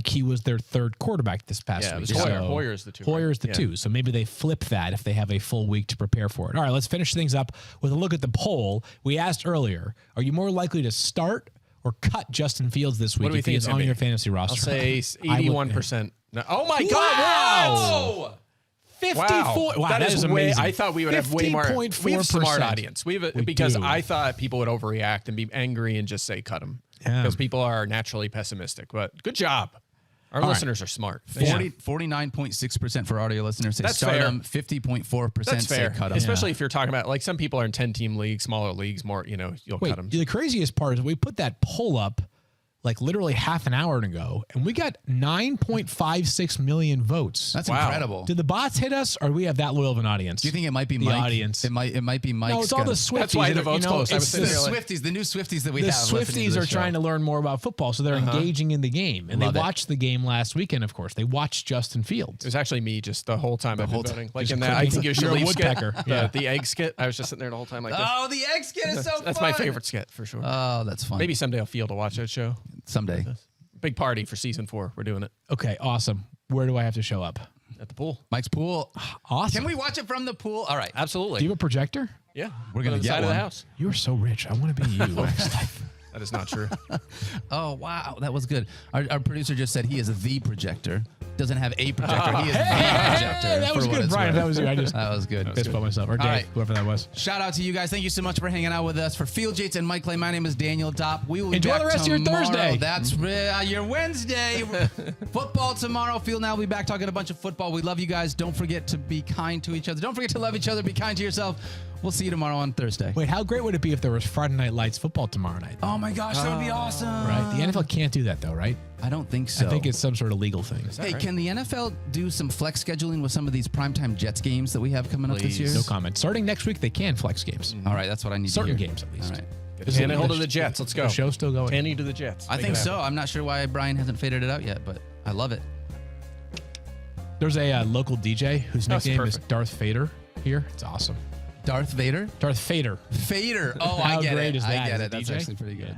he was their third quarterback this past Yeah, it week. was Hoyer. So Hoyer's the two, Hoyer's right? the two. So maybe they flip that if they have a full week to prepare for it. All right, let's finish things up with a look at the poll. We asked earlier, are you more likely to start or cut Justin Fields this week do we if think he it's is gonna on be? your fantasy roster? I'll say 81%. No, oh my God! Wow! 54. Wow, that is amazing. I thought we would have way more. We have a smart 50.4%. audience. Because do. I thought people would overreact and be angry and just say cut him. Yeah. Because people are naturally pessimistic. But good job. Our listeners are smart. 49.6% for audio listeners say That's start fair. them. 50.4% That's say fair. cut them. Especially if you're talking about, like, some people are in 10-team leagues, smaller leagues, more, you'll Wait, cut them. the craziest part is we put that poll up like literally half an hour ago, and we got 9.56 million votes. That's Wow. incredible. Did the bots hit us, or do we have that loyal of an audience? Do you think it might be the Mike? audience? It might be Mike. No, it's all the Swifties. That's why the that are, vote's close. I was It's sitting the there like- Swifties, the new Swifties that we the have. listening to Swifties the are show. trying to learn more about football, so they're engaging in the game, and Love they it. watched the game last weekend. Of course, they watched Justin It Fields. was actually me just the whole time I've been whole voting. time. Like Just in that, I think you should you're a leave skit. woodpecker. Yeah. The egg skit. I was just sitting there the whole time like this. Oh, the egg skit is so fun. That's my favorite skit for sure. Oh, that's fun. Maybe someday I'll feel to watch that show. someday. Big party for season 4. We're doing it Okay, awesome. Where do I have to show up? at the pool. Mike's pool. Awesome. Can we watch it from the pool? All right. Absolutely. Do you have a projector? Yeah. We're gonna On the get side of the one. house. You are so rich. I want to be you. That is not true. Oh, wow. That was good. Our producer just said he is the projector. Doesn't have a projector. He is the projector. Hey, that was for what good, it's Brian. worth. That was you. I just That was good. fist bump myself. Or Dave, right. whoever that was. Shout out to you guys. Thank you so much for hanging out with us. For Field Yates and Mike Clay, my name is Daniel Dopp. We will be Enjoy back the rest of your tomorrow. Thursday. That's your Wednesday. Football tomorrow. Field now will be back talking a bunch of football. We love you guys. Don't forget to be kind to each other. Don't forget to love each other. Be kind to yourself. We'll see you tomorrow on Thursday. Wait, how great would it be if there was Friday Night Lights football tomorrow night? Oh my gosh, that would be awesome. Right. The NFL can't do that, though, right? I don't think so. I think it's some sort of legal thing. Hey, can the NFL do some flex scheduling with some of these primetime Jets games that we have coming up this year? No comment. Starting next week, they can flex games. All right, that's what I need Certain to hear. games, at least. All right. Get a hold of the Jets. Let's go. The show's still going. Tanny to the Jets. I Make think it happen. so. I'm not sure why Brian hasn't faded it out yet, but I love it. There's a local DJ whose That's nickname is perfect. Darth Vader here. It's awesome. Darth Vader? Darth Fader. Fader. Oh, How I get great it. is I that get as a it. That's DJ? actually pretty good.